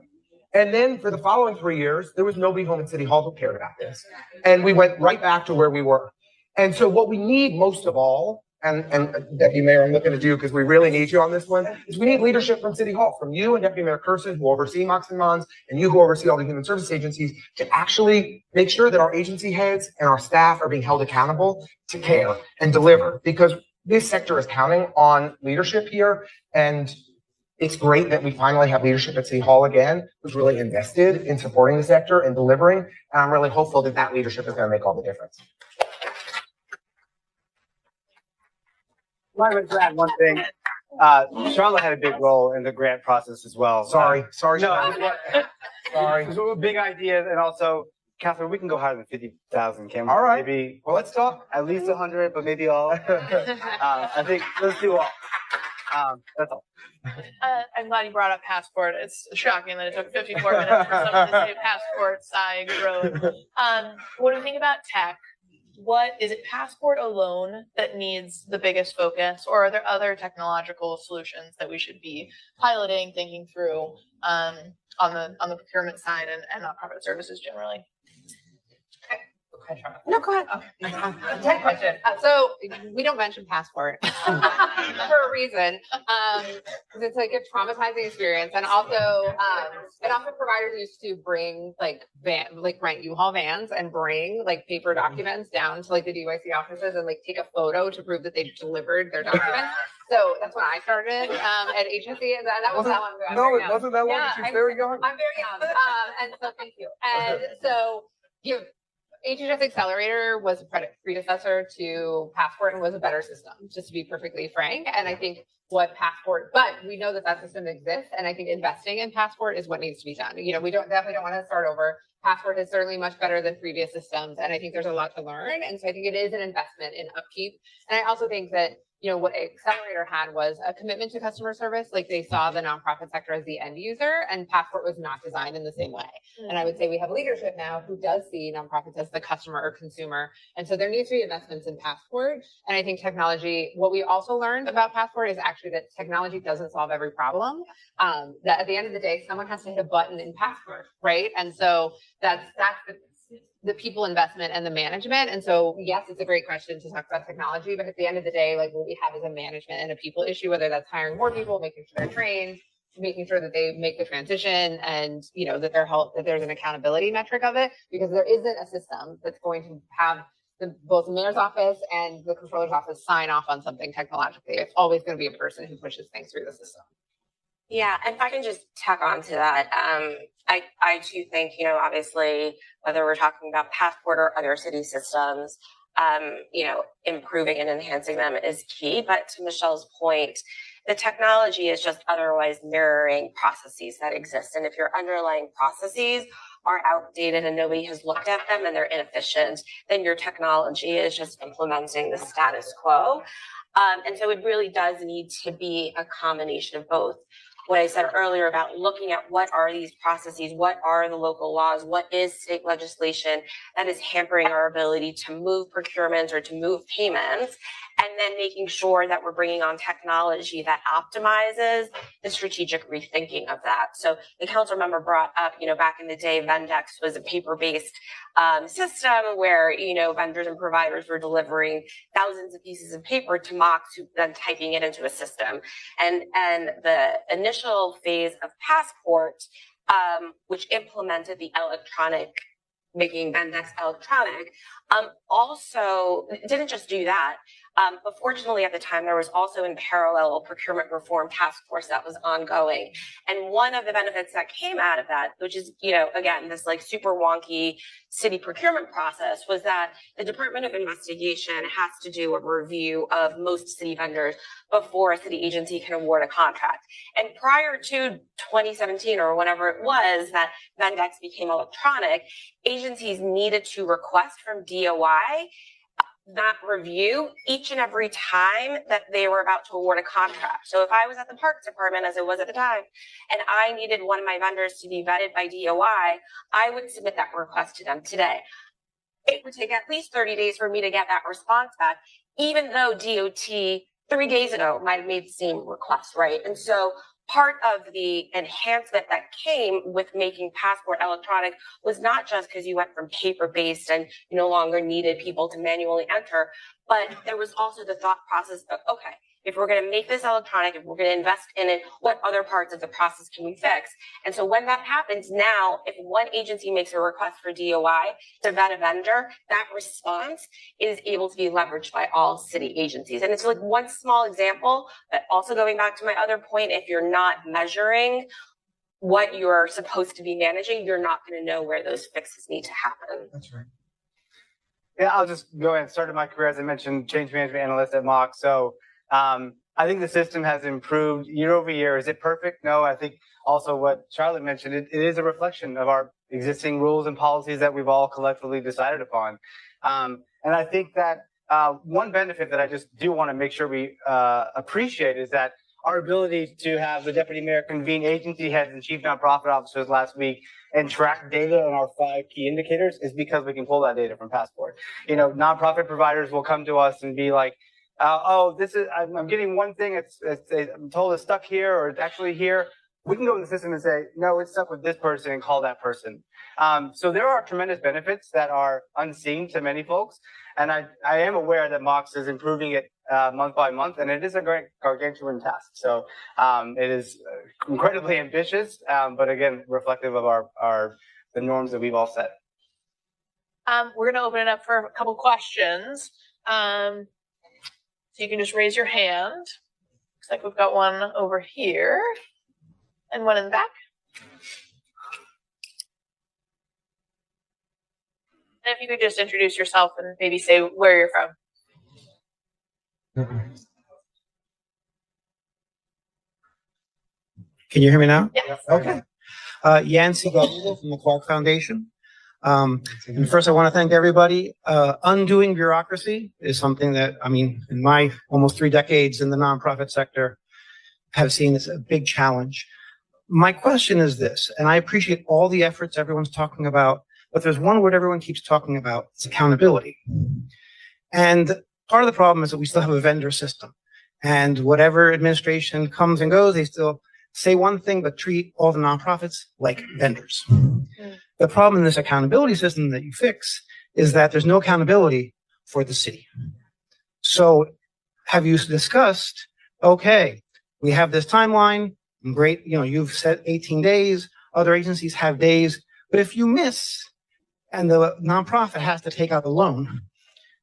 And then for the following 3 years, there was nobody home at City Hall who cared about this. And we went right back to where we were. And so what we need most of all, and Deputy Mayor, I'm looking at you because we really need you on this one, is we need leadership from City Hall, from you and Deputy Mayor Curson, who oversee Mox and Mons, and you who oversee all the human service agencies, to actually make sure that our agency heads and our staff are being held accountable to care and deliver. Because this sector is counting on leadership here, and it's great that we finally have leadership at City Hall again, who's really invested in supporting the sector and delivering. And I'm really hopeful that that leadership is going to make all the difference. I wanted to add one thing. Charlotte had a big role in the grant process as well. Sorry, No, Charlotte. Sorry. There's a big ideas, and also, Catherine, we can go higher than 50,000, can we? All right. Maybe, Well, let's talk. at least 100, but maybe all. I think let's do all. That's all. I'm glad you brought up Passport. It's shocking that it took 54 minutes for someone to say Passport, SIG, road. When we think about tech, what is it, Passport alone that needs the biggest focus, or are there other technological solutions that we should be piloting, thinking through on the procurement side and nonprofit services generally? No, go ahead. Okay. Tech question. So we don't mention Passport for a reason. Because it's like a traumatizing experience, and also providers used to bring rent U-Haul vans and bring paper documents down to the DYC offices and take a photo to prove that they delivered their documents. So that's when I started at agency, and that was how long ago. No, it wasn't that long. She's very young. I'm very young, and so thank you. And so HHS Accelerator was a predecessor to Passport and was a better system, just to be perfectly frank. And I think but we know that system exists, and I think investing in Passport is what needs to be done. We definitely don't want to start over. Passport is certainly much better than previous systems, and I think there's a lot to learn. And so I think it is an investment in upkeep. And I also think that what Accelerator had was a commitment to customer service. They saw the nonprofit sector as the end user, and Passport was not designed in the same way. And I would say we have leadership now who does see nonprofits as the customer or consumer. And so there needs to be investments in Passport. And I think technology, what we also learned about Passport is actually that technology doesn't solve every problem. That at the end of the day, someone has to hit a button in Passport, right? And so that's the people investment and the management. And so, yes, it's a great question to talk about technology, but at the end of the day, what we have is a management and a people issue, whether that's hiring more people, making sure they're trained, making sure that they make the transition, and that that there's an accountability metric of it, because there isn't a system that's going to have both the mayor's office and the controller's office sign off on something technologically. It's always going to be a person who pushes things through the system. Yeah, and if I can just tack on to that, I too think, obviously, whether we're talking about Passport or other city systems, improving and enhancing them is key. But to Michelle's point, the technology is just otherwise mirroring processes that exist. And if your underlying processes are outdated and nobody has looked at them and they're inefficient, then your technology is just implementing the status quo. And so it really does need to be a combination of both. What I said earlier about looking at what are these processes, what are the local laws, what is state legislation that is hampering our ability to move procurement or to move payments, and then making sure that we're bringing on technology that optimizes the strategic rethinking of that. So the council member brought up, back in the day, Vendex was a paper-based system where, vendors and providers were delivering thousands of pieces of paper to Mox, who then typing it into a system. And the initial phase of Passport, which implemented the making Vendex electronic, also didn't just do that. But fortunately, at the time, there was also in parallel a procurement reform task force that was ongoing. And one of the benefits that came out of that, which is, again, this like super wonky city procurement process, was that the Department of Investigation has to do a review of most city vendors before a city agency can award a contract. And prior to 2017 or whenever it was that Vendex became electronic, agencies needed to request from DOI that review each and every time that they were about to award a contract. So if I was at the Parks Department, as it was at the time, and I needed one of my vendors to be vetted by DOI, I would submit that request to them today. It would take at least 30 days for me to get that response back, even though DOT 3 days ago might have made the same request, right? And so part of the enhancement that came with making Passport electronic was not just because you went from paper-based and you no longer needed people to manually enter, but there was also the thought process of, okay, if we're going to make this electronic, if we're going to invest in it, what other parts of the process can we fix? And so when that happens now, if one agency makes a request for DOI to vet a vendor, that response is able to be leveraged by all city agencies. And it's like one small example, but also going back to my other point, if you're not measuring what you're supposed to be managing, you're not going to know where those fixes need to happen. That's right. Yeah, I'll just go ahead and start my career, as I mentioned, change management analyst at Mock. So I think the system has improved year over year. Is it perfect? No. I think also what Charlotte mentioned, it is a reflection of our existing rules and policies that we've all collectively decided upon. And I think that one benefit that I just do want to make sure we appreciate is that our ability to have the deputy mayor convene agency heads and chief nonprofit officers last week and track data on our 5 key indicators is because we can pull that data from Passport. Nonprofit providers will come to us and be like, I'm getting one thing, I'm told it's stuck here or it's actually here. We can go in the system and say, no, it's stuck with this person and call that person. So there are tremendous benefits that are unseen to many folks. And I am aware that Mox is improving it month by month, and it is a great gargantuan task. So it is incredibly ambitious, but again, reflective of the norms that we've all set. We're going to open it up for a couple questions. So you can just raise your hand. Looks like we've got one over here and one in the back. And if you could just introduce yourself and maybe say where you're from. Can you hear me now? Yes. Okay. Yancy Galuda from the Clark Foundation. And first I want to thank everybody. Undoing bureaucracy is something that, in my almost 3 decades in the nonprofit sector, have seen as a big challenge. My question is this, and I appreciate all the efforts everyone's talking about, but there's one word everyone keeps talking about, it's accountability. And part of the problem is that we still have a vendor system. And whatever administration comes and goes, they still say one thing, but treat all the nonprofits like vendors. The problem in this accountability system that you fix is that there's no accountability for the city. So have you discussed, okay, we have this timeline, great, you've set 18 days, other agencies have days, but if you miss and the nonprofit has to take out a loan,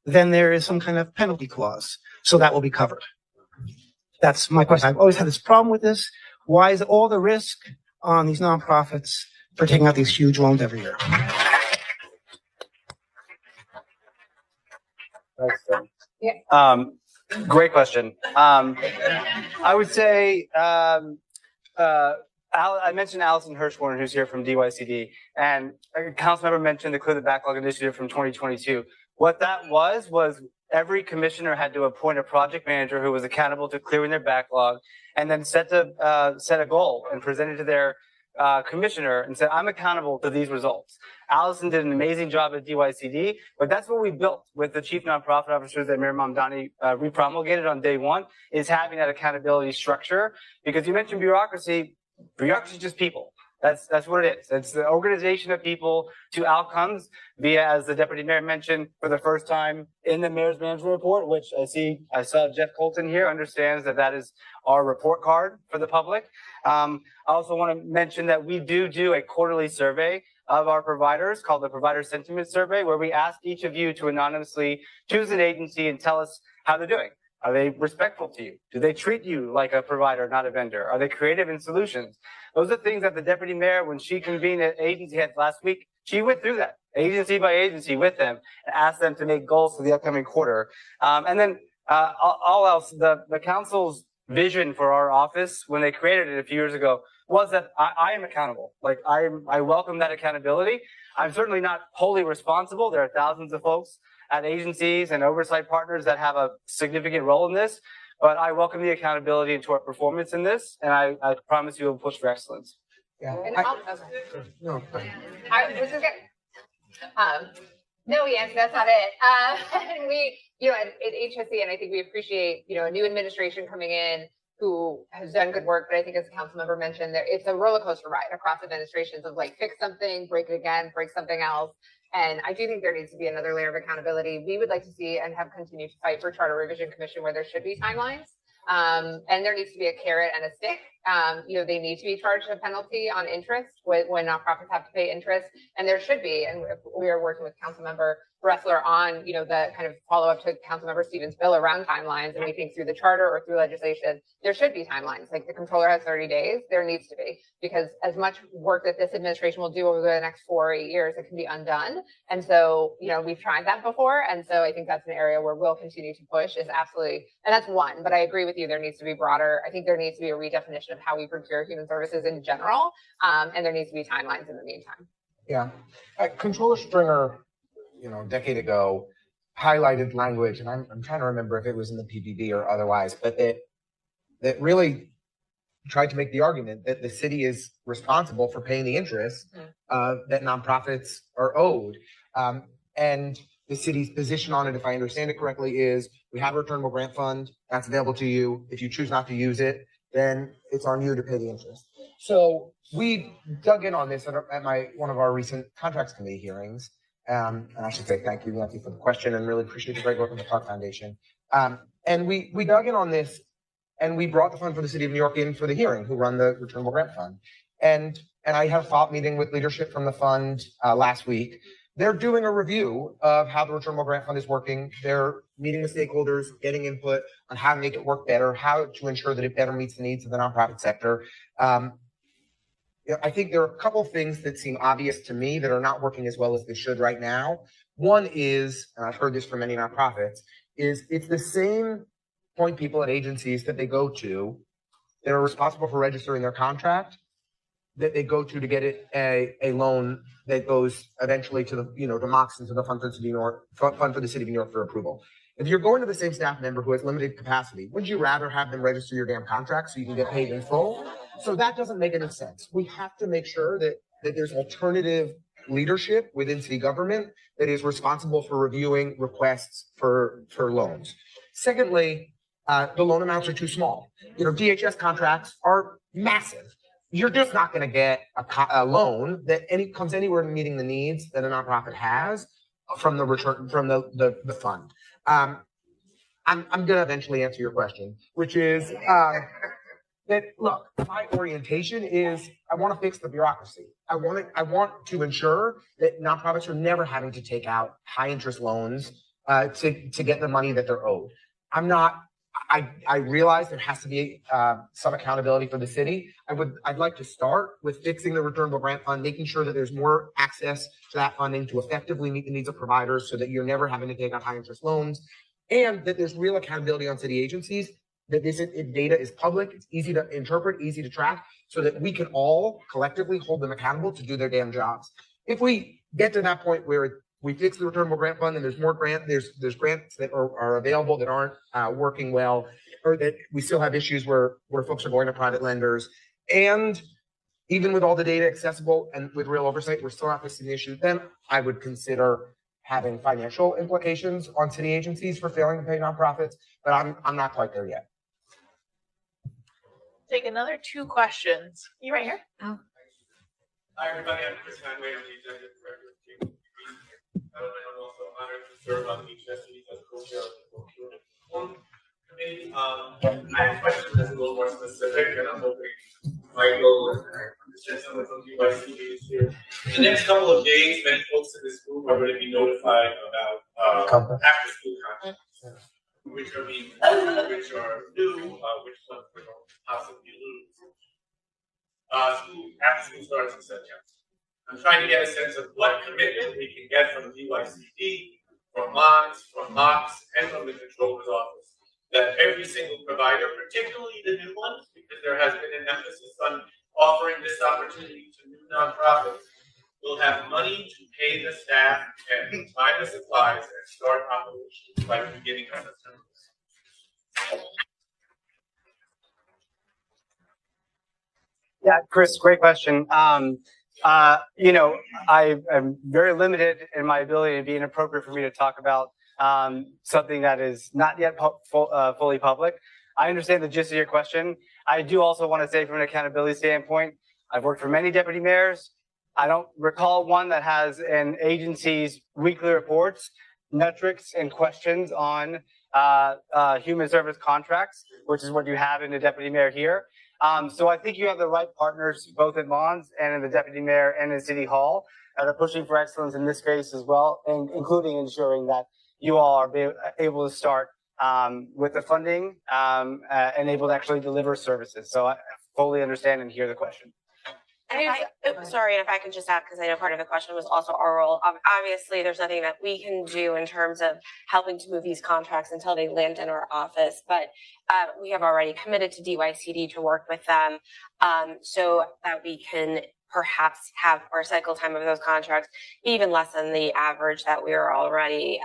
then there is some kind of penalty clause. So that will be covered. That's my question. I've always had this problem with this. Why is all the risk on these nonprofits for taking out these huge loans every year? Great question. I would say I mentioned Allison Hirschhorn, who's here from DYCD, and a council member mentioned the Clear the Backlog initiative from 2022. What that was every commissioner had to appoint a project manager who was accountable to clearing their backlog, and then set a goal and present it to their commissioner and said, I'm accountable to these results. Allison did an amazing job at DYCD, but that's what we built with the chief nonprofit officers that Mayor Mamdani repromulgated on day 1, is having that accountability structure. Because you mentioned bureaucracy is just people. That's what it is. It's the organization of people to outcomes via, as the deputy mayor mentioned for the first time in the mayor's management report, which I saw Jeff Colton here understands that is our report card for the public. I also want to mention that we do a quarterly survey of our providers called the Provider Sentiment Survey, where we ask each of you to anonymously choose an agency and tell us how they're doing. Are they respectful to you? Do they treat you like a provider, not a vendor? Are they creative in solutions? Those are things that the deputy mayor, when she convened at agency heads last week, she went through that agency by agency with them and asked them to make goals for the upcoming quarter. And then all else, the council's vision for our office when they created it a few years ago was that I am accountable. Like I welcome that accountability. I'm certainly not wholly responsible. There are thousands of folks at agencies and oversight partners that have a significant role in this, but I welcome the accountability into our performance in this, and I promise you will push for excellence. Yeah. No, Ian, that's not it. And we, at HSC, and I think we appreciate, a new administration coming in who has done good work, but I think as the council member mentioned, it's a roller coaster ride across administrations of like fix something, break it again, break something else. And I do think there needs to be another layer of accountability. We would like to see and have continued to fight for Charter Revision Commission where there should be timelines. And there needs to be a carrot and a stick. They need to be charged a penalty on interest when nonprofits have to pay interest, and there should be. And we are working with Councilmember Bressler on, the kind of follow up to Councilmember Stevens' bill around timelines. And we think through the charter or through legislation, there should be timelines. Like the controller has 30 days, there needs to be, because as much work that this administration will do over the next 4 or 8 years, it can be undone. And so, we've tried that before. And so I think that's an area where we'll continue to push is absolutely, and that's one, but I agree with you. There needs to be broader. I think there needs to be a redefinition of how we procure human services in general. And there needs to be timelines in the meantime. Yeah. Controller Stringer, a decade ago, highlighted language, and I'm trying to remember if it was in the PPB or otherwise, but that really tried to make the argument that the city is responsible for paying the interest that nonprofits are owed. And the city's position on it, if I understand it correctly, is we have a returnable grant fund that's available to you. If you choose not to use it, then it's on you to pay the interest. So we dug in on this at one of our recent contracts committee hearings. And I should say thank you, Nancy, for the question, and really appreciate the great work of the Park Foundation. And we dug in on this, and we brought the fund for the City of New York in for the hearing, who run the returnable grant fund. And I had a follow-up meeting with leadership from the fund last week. They're doing a review of how the returnable grant fund is working. They're meeting with stakeholders, getting input on how to make it work better, how to ensure that it better meets the needs of the nonprofit sector. I think there are a couple of things that seem obvious to me that are not working as well as they should right now. One is, and I've heard this from many nonprofits, is it's the same point people at agencies that they go to that are responsible for registering their contract that they go to get it a loan that goes eventually to the to Mox and to the fund for the City of New York for approval. If you're going to the same staff member who has limited capacity, would you rather have them register your damn contract so you can get paid in full? So that doesn't make any sense. We have to make sure that there's alternative leadership within city government that is responsible for reviewing requests for loans. Secondly, the loan amounts are too small. DHS contracts are massive. You're just not going to get a loan that comes anywhere meeting the needs that a nonprofit has from the fund. I'm going to eventually answer your question, which is that look, my orientation is I want to fix the bureaucracy. I want to ensure that nonprofits are never having to take out high interest loans to get the money that they're owed. I realize there has to be some accountability for the city. I'd like to start with fixing the returnable grant fund, making sure that there's more access to that funding to effectively meet the needs of providers so that you're never having to take out high interest loans, and that there's real accountability on city agencies, that this data is public, it's easy to interpret, easy to track, so that we can all collectively hold them accountable to do their damn jobs. If we get to that point where we fix the returnable grant fund and there's more there's grants that are available that aren't working well, or that we still have issues where folks are going to private lenders, and even with all the data accessible and with real oversight, we're still not fixing the issue, then I would consider having financial implications on city agencies for failing to pay nonprofits, but I'm not quite there yet. Take another 2 questions. You right here? Oh. Hi, everybody. I'm Chris Hanway. I'm the executive director of KPP. I'm also honored to serve on the HSC as co-chair of the procurement committee. I have questions that's a little more specific, and I'm hoping Michael and understand some of you by CBs here. In the next couple of days, many folks in this group are going to be notified about after-school contracts. which are being improved, which are new, which ones we're going to possibly lose. After school starts in September. I'm trying to get a sense of what commitment we can get from DYCD, from MONS, from MOX, and from the controller's office. That every single provider, particularly the new ones, because there has been an emphasis on offering this opportunity to new nonprofits, will have money to pay the staff and buy the supplies and start operations by the beginning of September. Yeah, Chris, great question. You know, I'm very limited in my ability to be inappropriate for me to talk about something that is not yet fully public. I understand the gist of your question. I do also want to say from an accountability standpoint, I've worked for many deputy mayors. I don't recall one that has an agency's weekly reports, metrics, and questions on human service contracts, which is what you have in the deputy mayor here. So I think you have the right partners, both at Mons and in the deputy mayor and in City Hall, that are pushing for excellence in this space as well, and including ensuring that you all are able to start with the funding and able to actually deliver services. So I fully understand and hear the question. Sorry, and if I can just add, because I know part of the question was also our role. Obviously, there's nothing that we can do in terms of helping to move these contracts until they land in our office, but we have already committed to DYCD to work with them so that we can perhaps have our cycle time of those contracts even less than the average that we are already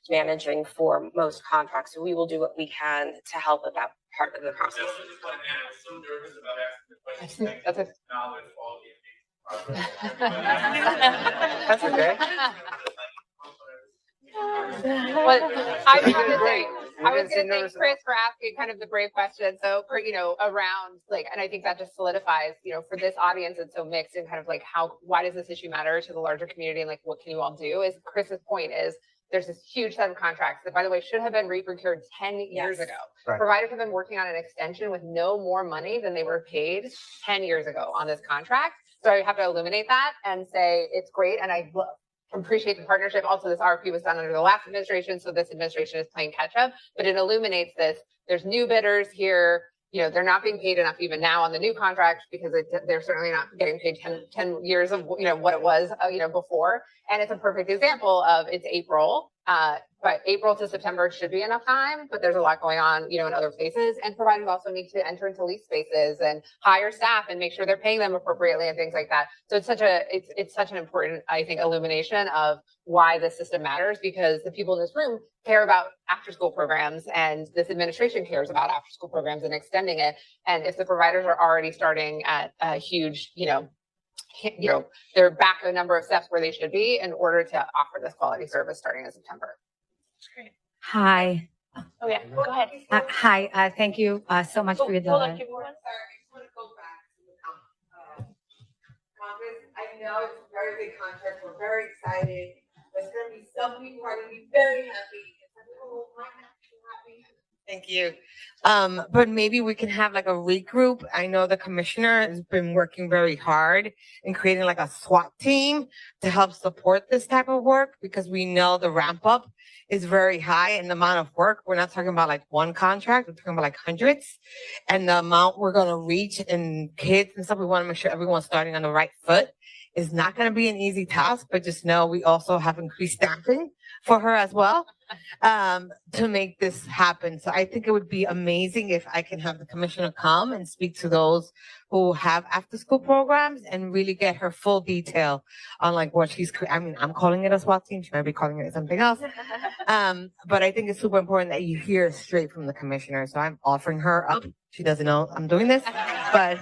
managing for most contracts. So we will do what we can to help with that part of the process. I just want to add, I was so nervous about asking the question. I can acknowledge all the That's okay. Well, I was going to say, thank Chris for asking kind of the brave question. So, for, you know, around like, and I think that just solidifies, you know, for this audience, it's so mixed and kind of like why does this issue matter to the larger community and like, what can you all do? Is Chris's point is there's this huge set of contracts that, by the way, should have been re-procured 10 years ago. Right. Providers have been working on an extension with no more money than they were paid 10 years ago on this contract. So I have to illuminate that and say it's great. And I appreciate the partnership. Also, this RFP was done under the last administration, so this administration is playing catch up, but it illuminates this. There's new bidders here. You know, they're not being paid enough even now on the new contract because they're certainly not getting paid 10 years of, you know, what it was, you know, before. And it's a perfect example of it's April, but April to September should be enough time, but there's a lot going on, you know, in other places. And providers also need to enter into lease spaces and hire staff and make sure they're paying them appropriately and things like that. So it's such an important, I think, illumination of why this system matters, because the people in this room care about after school programs and this administration cares about after school programs and extending it. And if the providers are already starting at a huge, they're back a number of steps where they should be in order to offer this quality service starting in September. That's great. Hi. Oh yeah, go ahead. Hi. Thank you so much for your Hold on, time. I just want to go back to the Congress. I know it's a very big contract. We're very excited. There's going to be some people who are going to be very happy. Some people who might not be happy. Thank you. But maybe we can have like a regroup. I know the commissioner has been working very hard in creating like a SWAT team to help support this type of work, because we know the ramp up is very high in the amount of work. We're not talking about like one contract. We're talking about like hundreds, and the amount we're going to reach in kids and stuff. We want to make sure everyone's starting on the right foot. Is not going to be an easy task, but just know we also have increased staffing for her as well to make this happen. So I think it would be amazing if I can have the commissioner come and speak to those who have after school programs and really get her full detail on like what she's, I'm calling it a SWAT team. She might be calling it something else. But I think it's super important that you hear straight from the commissioner. So I'm offering her up. She doesn't know I'm doing this, but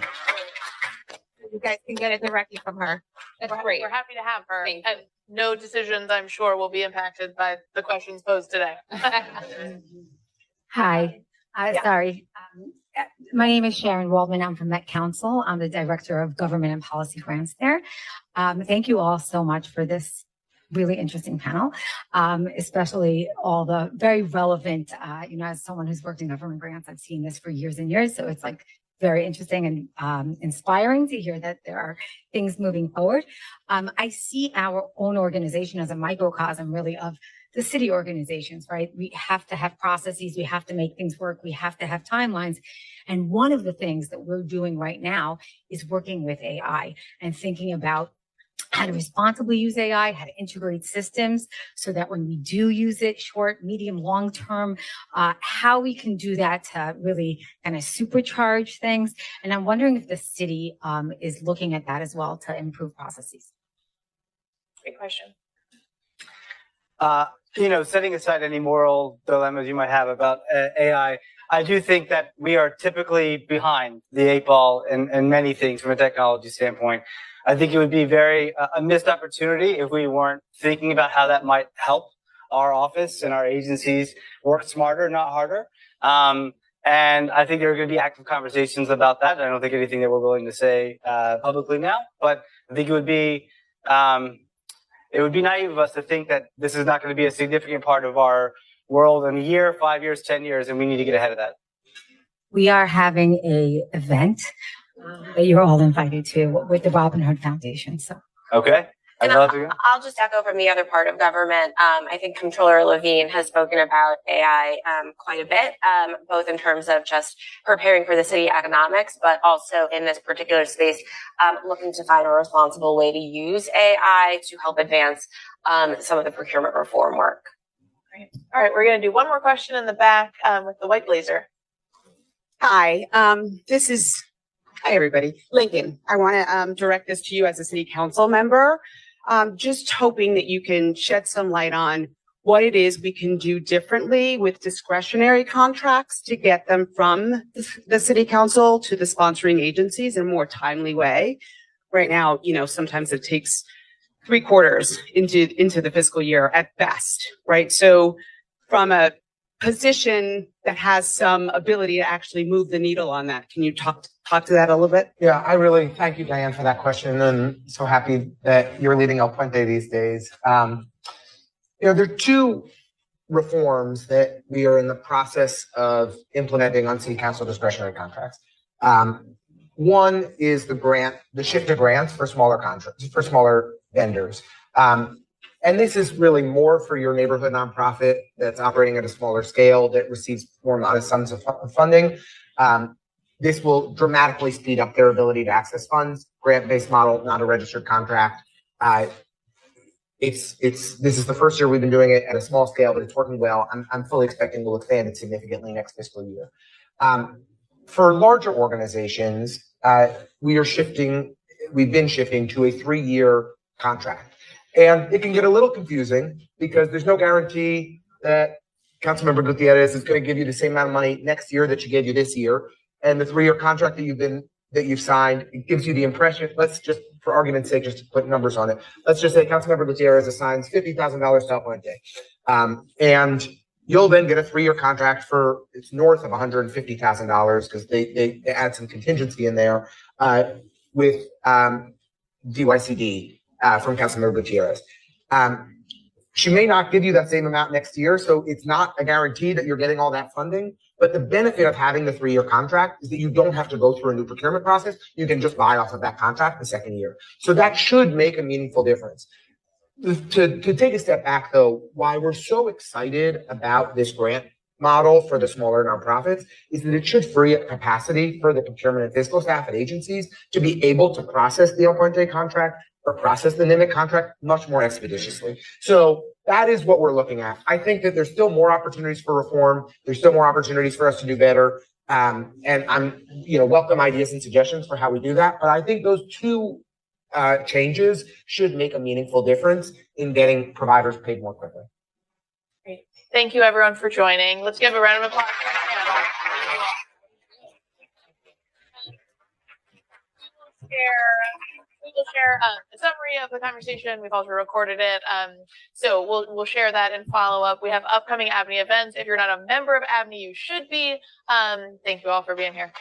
you guys can get it directly from her. That's great. We're happy to have her. And no decisions, I'm sure, will be impacted by the questions posed today. Hi. Sorry. My name is Sharon Waldman. I'm from Met Council. I'm the Director of Government and Policy Grants there. Thank you all so much for this really interesting panel, especially all the very relevant, as someone who's worked in government grants, I've seen this for years and years. So it's like very interesting and inspiring to hear that there are things moving forward. I see our own organization as a microcosm really of the city organizations, right? We have to have processes. We have to make things work. We have to have timelines. And one of the things that we're doing right now is working with AI and thinking about how to responsibly use AI, how to integrate systems so that when we do use it, short, medium, long term, how we can do that to really kind of supercharge things. And I'm wondering if the city is looking at that as well to improve processes. Great question. Setting aside any moral dilemmas you might have about AI, I do think that we are typically behind the 8 ball in many things from a technology standpoint. I think it would be a missed opportunity if we weren't thinking about how that might help our office and our agencies work smarter, not harder. And I think there are going to be active conversations about that. I don't think anything that we're willing to say publicly now, but I think it would be naive of us to think that this is not going to be a significant part of our world in a year, 5 years, 10 years, and we need to get ahead of that. We are having an event that you're all invited to with the Robin Hood Foundation. So okay. And I'll just echo from the other part of government. I think Comptroller Levine has spoken about AI quite a bit, both in terms of just preparing for the city economics, but also in this particular space, looking to find a responsible way to use AI to help advance some of the procurement reform work. Great. All right, we're going to do one more question in the back with the white blazer. Hi, hi everybody. Lincoln, I want to direct this to you as a city council member. Just hoping that you can shed some light on what it is we can do differently with discretionary contracts to get them from the city council to the sponsoring agencies in a more timely way. Right now, sometimes it takes 3 quarters into the fiscal year at best, right? So from a position that has some ability to actually move the needle on that, can you talk to that a little bit? Yeah, I really thank you, Diane, for that question, and so happy that you're leading El Puente these days. There are 2 reforms that we are in the process of implementing on city council discretionary contracts. One is the shift to grants for smaller contracts, for smaller vendors. And this is really more for your neighborhood nonprofit that's operating at a smaller scale that receives more modest sums of funding. This will dramatically speed up their ability to access funds. Grant-based model, not a registered contract. This is the first year we've been doing it at a small scale, but it's working well. I'm fully expecting we'll expand it significantly next fiscal year. For larger organizations, we've been shifting to a 3-year contract. And it can get a little confusing because there's no guarantee that Councilmember Gutierrez is going to give you the same amount of money next year that she gave you this year. And the 3-year contract that you've signed, it gives you the impression, let's just, for argument's sake, just to put numbers on it. Let's just say Councilmember Gutierrez assigns $50,000 to El Puente. And you'll then get a 3-year contract it's north of $150,000 because they add some contingency in there with DYCD. From Councilmember Gutierrez. She may not give you that same amount next year, so it's not a guarantee that you're getting all that funding. But the benefit of having the 3-year contract is that you don't have to go through a new procurement process. You can just buy off of that contract the second year. So that should make a meaningful difference. To take a step back, though, why we're so excited about this grant model for the smaller nonprofits is that it should free up capacity for the procurement and fiscal staff at agencies to be able to process the El Puente contract or process the NIMIC contract much more expeditiously. So that is what we're looking at. I think that there's still more opportunities for reform. There's still more opportunities for us to do better. And I'm, welcome ideas and suggestions for how we do that. But I think those 2 changes should make a meaningful difference in getting providers paid more quickly. Great. Thank you, everyone, for joining. Let's give a round of applause. We will share a summary of the conversation. We've also recorded it. So we'll share that in follow up. We have upcoming ABNY events. If you're not a member of ABNY, you should be. Thank you all for being here.